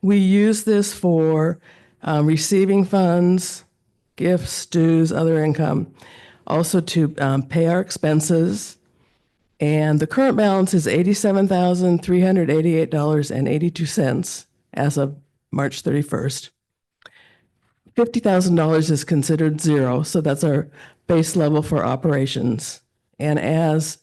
We use this for receiving funds, gifts, dues, other income, also to pay our expenses. And the current balance is $87,388.82 as of March 31st. $50,000 is considered zero, so that's our base level for operations. And as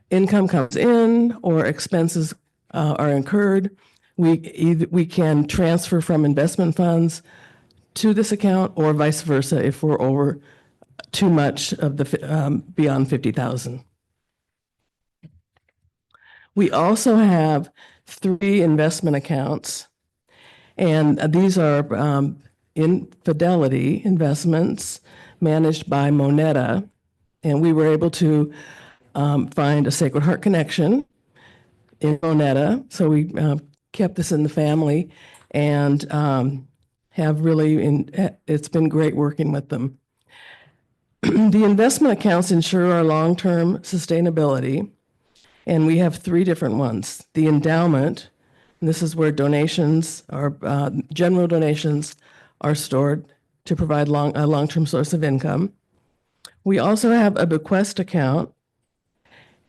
income comes in or expenses are incurred, we can transfer from investment funds to this account, or vice versa if we're over too much of the beyond 50,000. We also have 3 investment accounts, and these are Fidelity investments managed by Moneta, and we were able to find a Sacred Heart connection in Moneta, so we kept this in the family and have really, it's been great working with them. The investment accounts ensure our long-term sustainability, and we have 3 different ones. The endowment, and this is where donations are, general donations are stored to provide a long-term source of income. We also have a bequest account,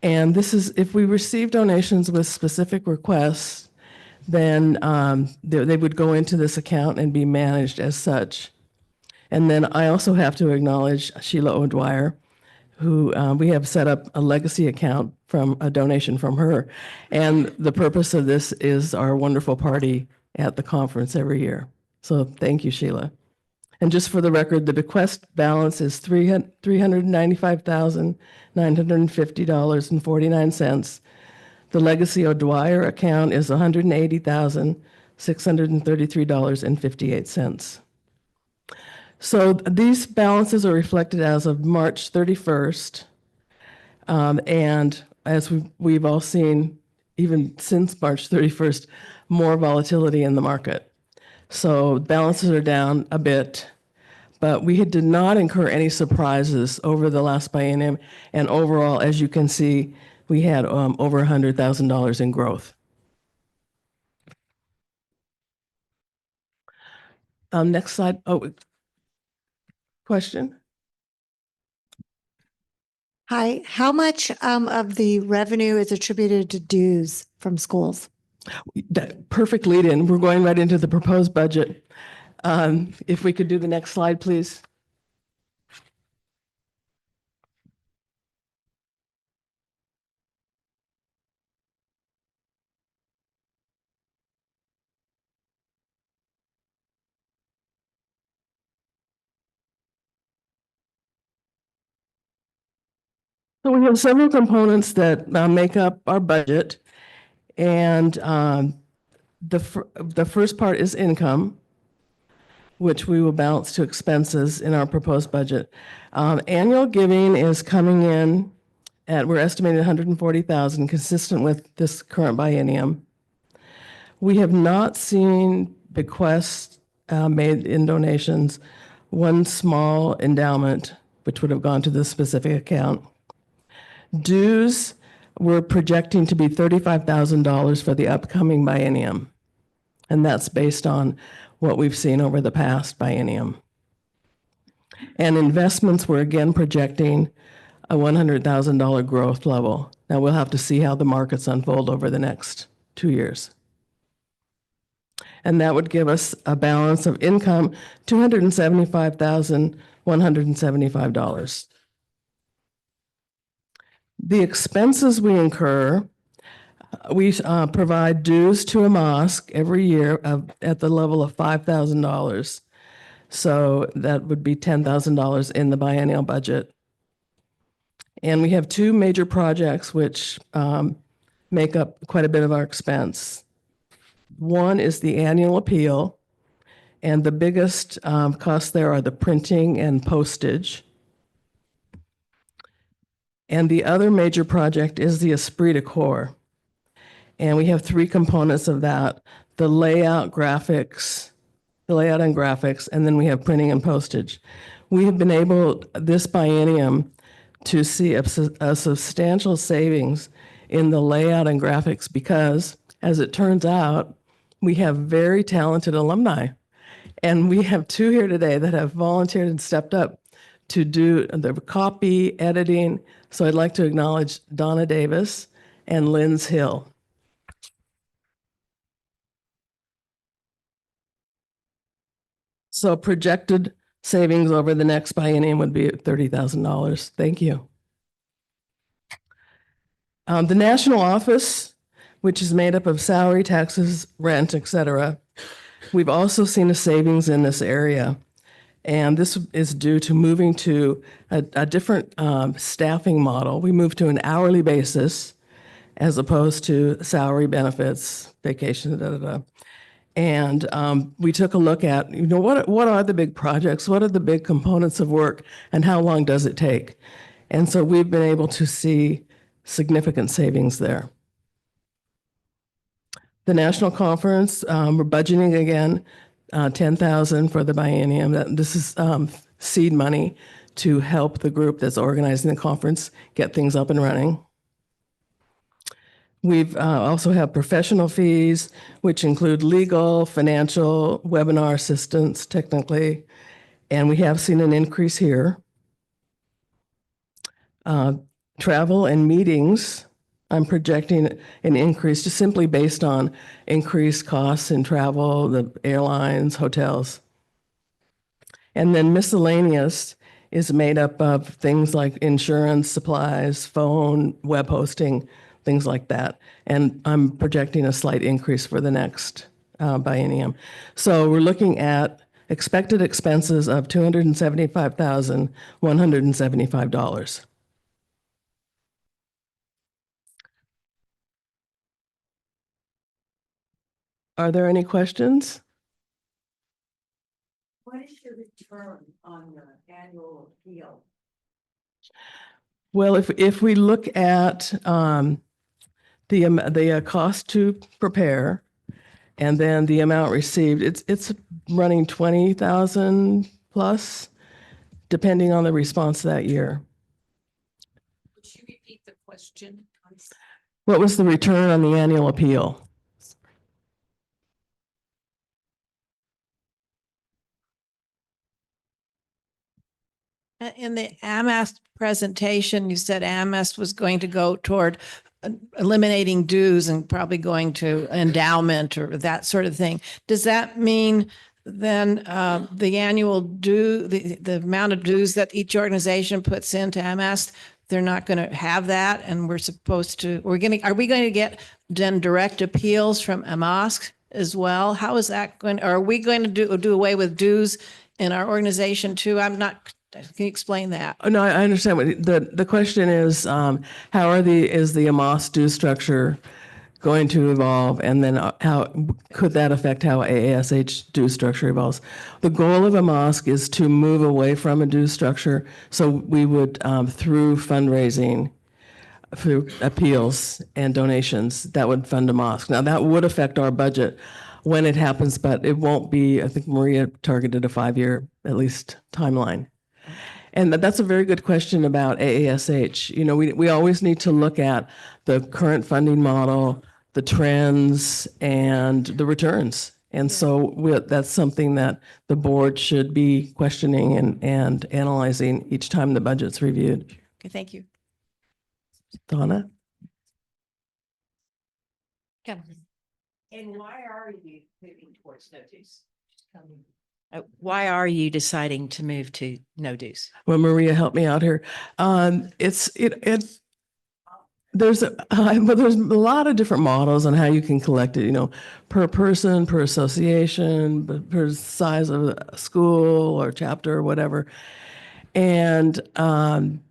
and this is if we receive donations with specific requests, then they would go into this account and be managed as such. And then I also have to acknowledge Sheila O'Dwyer, who we have set up a legacy account from a donation from her. And the purpose of this is our wonderful party at the conference every year. So thank you, Sheila. And just for the record, the bequest balance is $395,950.49. The Legacy O'Dwyer account is $180,633.58. So these balances are reflected as of March 31st. And as we've all seen, even since March 31st, more volatility in the market. So balances are down a bit, but we did not incur any surprises over the last biennium. And overall, as you can see, we had over $100,000 in growth. Next slide. Oh, question?
Hi, how much of the revenue is attributed to dues from schools?
That perfect lead in. We're going right into the proposed budget. If we could do the next slide, please. So we have several components that make up our budget. And the first part is income, which we will balance to expenses in our proposed budget. Annual giving is coming in at, we're estimating 140,000, consistent with this current biennium. We have not seen bequests made in donations, one small endowment, which would have gone to this specific account. Dues, we're projecting to be $35,000 for the upcoming biennium. And that's based on what we've seen over the past biennium. And investments, we're again projecting a $100,000 growth level. Now we'll have to see how the markets unfold over the next 2 years. And that would give us a balance of income, $275,175. The expenses we incur, we provide dues to a mosque every year at the level of $5,000. So that would be $10,000 in the biennial budget. And we have two major projects which make up quite a bit of our expense. One is the annual appeal, and the biggest costs there are the printing and postage. And the other major project is the esprit de corps. And we have three components of that: the layout, graphics, the layout and graphics, and then we have printing and postage. We have been able this biennium to see a substantial savings in the layout and graphics because, as it turns out, we have very talented alumni. And we have two here today that have volunteered and stepped up to do the copy, editing. So I'd like to acknowledge Donna Davis and Lynn's Hill. So projected savings over the next biennium would be $30,000. Thank you. The national office, which is made up of salary, taxes, rent, et cetera, we've also seen a savings in this area. And this is due to moving to a different staffing model. We moved to an hourly basis as opposed to salary, benefits, vacation, da, da, da. And we took a look at, what are the big projects? What are the big components of work? And how long does it take? And so we've been able to see significant savings there. The national conference, we're budgeting again, $10,000 for the biennium. This is seed money to help the group that's organizing the conference get things up and running. We've also have professional fees, which include legal, financial, webinar assistance, technically, and we have seen an increase here. Travel and meetings, I'm projecting an increase just simply based on increased costs in travel, the airlines, hotels. And then miscellaneous is made up of things like insurance, supplies, phone, web hosting, things like that. And I'm projecting a slight increase for the next biennium. So we're looking at expected expenses of $275,175. Are there any questions?
What is your return on your annual appeal?
Well, if we look at the cost to prepare and then the amount received, it's running 20,000 plus, depending on the response that year.
Would you repeat the question?
What was the return on the annual appeal?
In the AASH presentation, you said AASH was going to go toward eliminating dues and probably going to endowment or that sort of thing. Does that mean then the annual due, the amount of dues that each organization puts into AASH, they're not going to have that, and we're supposed to, are we going to get then direct appeals from AASH as well? How is that going, are we going to do away with dues in our organization too? I'm not, can you explain that?
Oh, no, I understand what the question is. How is the AASH due structure going to evolve, and then how could that affect how AASH due structure evolves? The goal of AASH is to move away from a due structure, so we would through fundraising, through appeals and donations, that would fund AASH. Now that would affect our budget when it happens, but it won't be. I think Maria targeted a 5-year at least timeline. And that's a very good question about AASH. You know, we always need to look at the current funding model, the trends, and the returns. And so that's something that the board should be questioning and analyzing each time the budget's reviewed.
Okay, thank you.
Donna?
And why are you moving towards no dues?
Why are you deciding to move to no dues?
Well, Maria, help me out here. There's there's a lot of different models on how you can collect it, you know, per person, per association, per size of a school or chapter or whatever. And some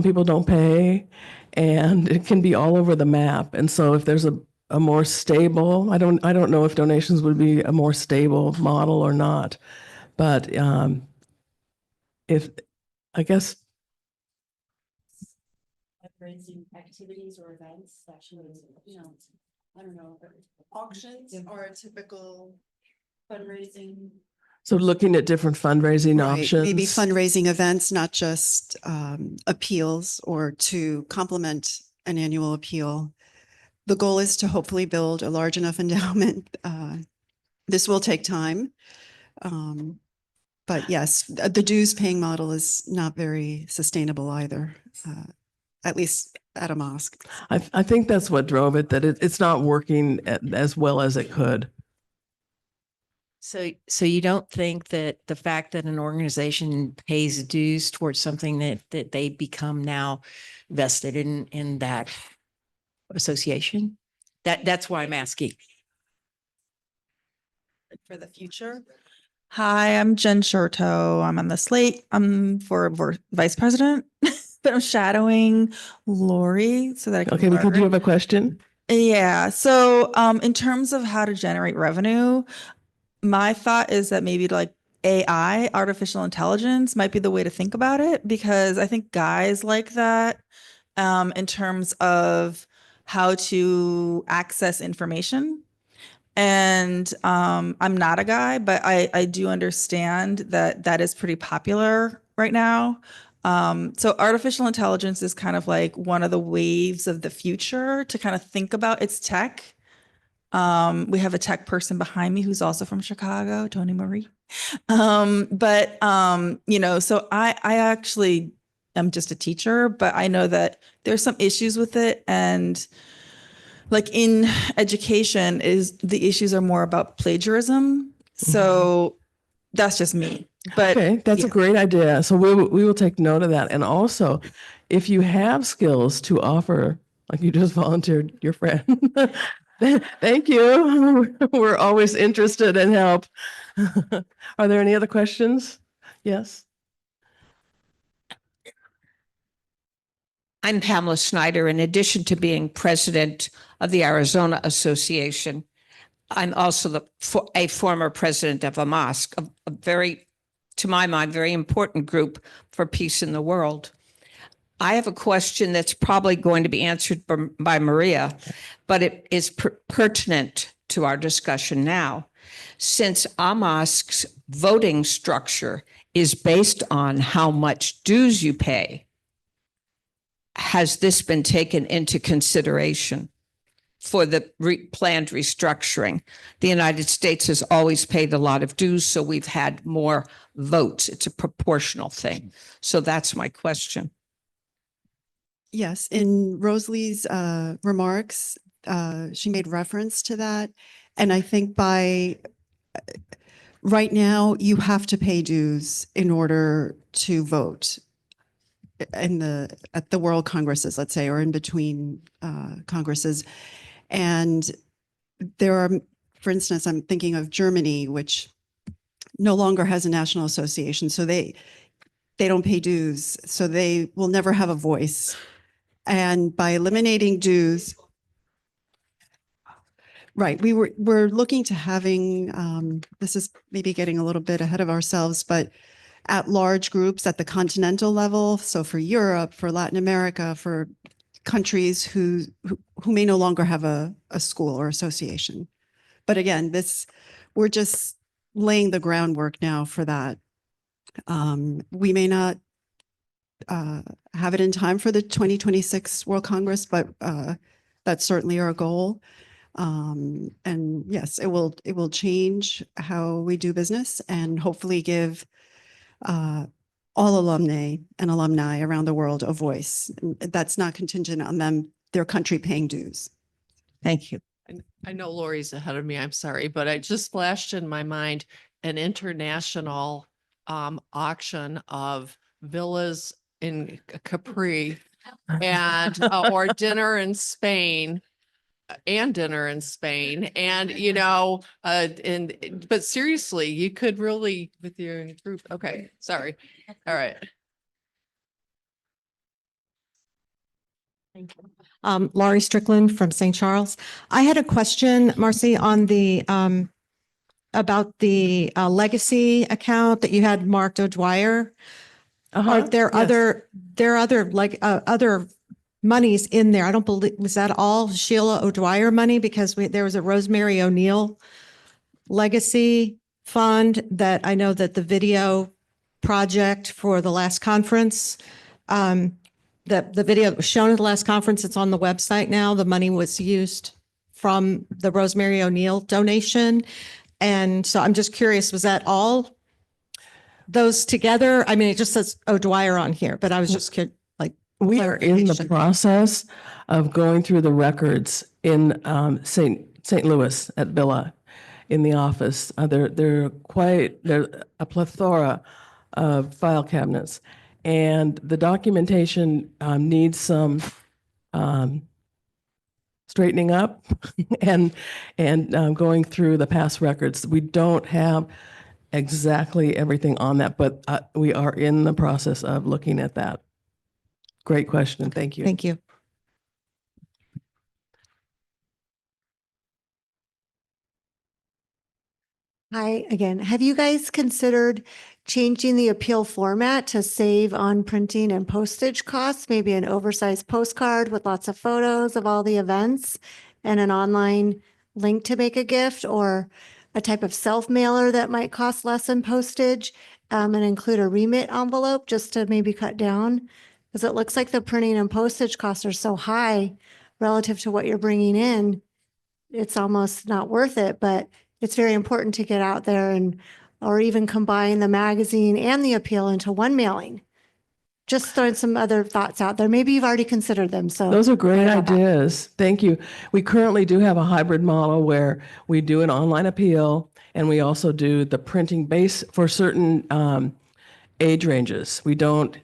people don't pay, and it can be all over the map. And so if there's a more stable, I don't know if donations would be a more stable model or not. But if, I guess,
fundraising activities or events, actually, you know, I don't know, auctions are a typical fundraising.
so looking at different fundraising
Right,
options.
maybe fundraising events, not just appeals or to complement an annual appeal. The goal is to hopefully build a large enough endowment. This will take time. But yes, the dues paying model is not very sustainable either, at least at a mosque.
I think that's what drove it, that it's not working as well as it could.
So you don't think that the fact that an organization pays dues towards something that they become now vested in that association? That's why I'm asking.
For the future. Hi, I'm Jen Shurto. I'm on the slate. I'm for vice president, but I'm shadowing Lori so that I can
Okay, because you have a question?
Yeah. So in terms of how to generate revenue, my thought is that maybe like AI, artificial intelligence, might be the way to think about it, because I think guys like that in terms of how to access information. And I'm not a guy, but I do understand that that is pretty popular right now. So artificial intelligence is kind of like one of the waves of the future to kind of think about its tech. We have a tech person behind me who's also from Chicago, Tony Marie. You know, so I actually am just a teacher, but I know that there's some issues with it. And like in education, the issues are more about plagiarism. So that's just me. But
okay, that's a great idea. So we will take note of that. And also, if you have skills to offer, like you just volunteered your friend, thank you. We're always interested in help. Are there any other questions? Yes.
I'm Pamela Snyder. In addition to being president of the Arizona Association, I'm also a former president of a mosque, a very, to my mind, very important group for peace in the world. I have a question that's probably going to be answered by Maria, but it is pertinent to our discussion now. Since our mosque's voting structure is based on how much dues you pay, has this been taken into consideration for the planned restructuring? The United States has always paid a lot of dues, so we've had more votes. It's a proportional thing. So that's my question.
Yes, in Rosalie's remarks, she made reference to that. And I think by Right now, you have to pay dues in order to vote at the World Congresses, let's say, or in between Congresses. And there are, for instance, I'm thinking of Germany, which no longer has a national association. So they don't pay dues. So they will never have a voice. And by eliminating dues, right, we're looking to having, this is maybe getting a little bit ahead of ourselves, but at large groups at the continental level. So for Europe, for Latin America, for countries who may no longer have a school or association. But again, we're just laying the groundwork now for that. We may not have it in time for the 2026 World Congress, but that's certainly our goal. And yes, it will change how we do business and hopefully give all alumni and alumni around the world a voice. And that's not contingent on their country paying dues.
Thank you.
I know Lori's ahead of me, I'm sorry, but I just flashed in my mind an international auction of villas in Capri and or dinner in Spain and but seriously, you could really with your group. Okay, sorry. All right.
Laurie Strickland from St. Charles. I had a question, Marcy, on the about the legacy account that you had marked O'Dwyer. Are there
Yes.
other monies in there? I don't believe, was that all Sheila O'Dwyer money? Because there was a Rosemary O'Neill legacy fund that I know that the video project for the last conference, the video that was shown at the last conference, it's on the website now. The money was used from the Rosemary O'Neill donation. And so I'm just curious, was that all those together? I mean, it just says O'Dwyer on here, but I was just like,
We are in the process of going through the records in St. Louis at Villa in the office. They're a plethora of file cabinets. And the documentation needs some straightening up and going through the past records. We don't have exactly everything on that, but we are in the process of looking at that. Great question. Thank you.
Thank you.
Hi again. Have you guys considered changing the appeal format to save on printing and postage costs? Maybe an oversized postcard with lots of photos of all the events and an online link to make a gift, or a type of self-mailer that might cost less than postage, and include a remit envelope just to maybe cut down? Because it looks like the printing and postage costs are so high relative to what you're bringing in. It's almost not worth it, but it's very important to get out there or even combine the magazine and the appeal into one mailing. Just throwing some other thoughts out there. Maybe you've already considered them. So
those are great ideas. Thank you. We currently do have a hybrid model where we do an online appeal and we also do the printing base for certain age ranges. We don't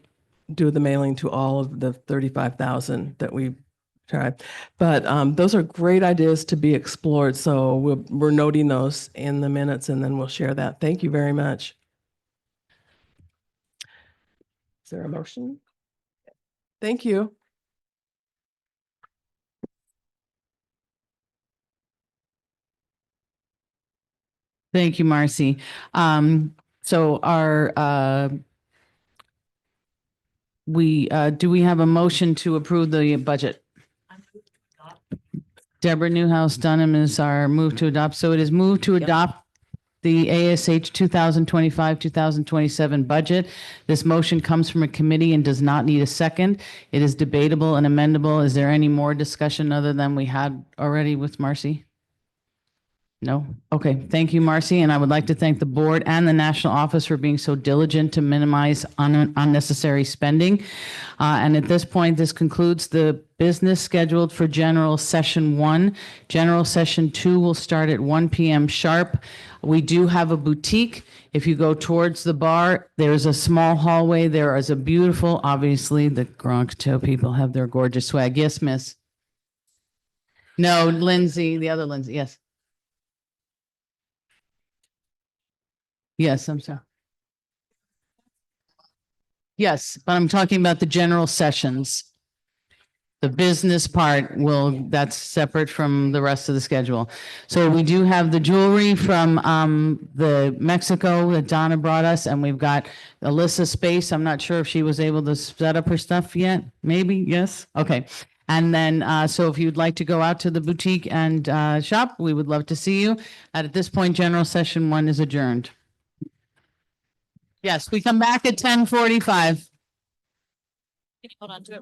do the mailing to all of the 35,000 that we tried. But those are great ideas to be explored. So we're noting those in the minutes and then we'll share that. Thank you very much. Is there a motion? Thank you.
Thank you, Marcy. So do we have a motion to approve the budget? Deborah Newhouse Dunham is our move to adopt. So it is moved to adopt the ASH 2025-2027 budget. This motion comes from a committee and does not need a second. It is debatable and amendable. Is there any more discussion other than we had already with Marcy? No? Okay. Thank you, Marcy. And I would like to thank the board and the national office for being so diligent to minimize unnecessary spending. And at this point, this concludes the business scheduled for General Session 1. General Session 2 will start at 1 p.m. sharp. We do have a boutique. If you go towards the bar, there's a small hallway. There is a beautiful, obviously, the Grand Coteau people have their gorgeous swag. Yes, miss? No, Lindsay, the other Lindsay, yes. Yes, I'm sorry. Yes, but I'm talking about the general sessions. The business part that's separate from the rest of the schedule. So we do have the jewelry from the Mexico that Donna brought us, and we've got Alyssa Space. I'm not sure if she was able to set up her stuff yet. Maybe, yes? Okay. And then, so if you'd like to go out to the boutique and shop, we would love to see you. At this point, general session 1 is adjourned. Yes, we come back at 10:45.
Hold on to it.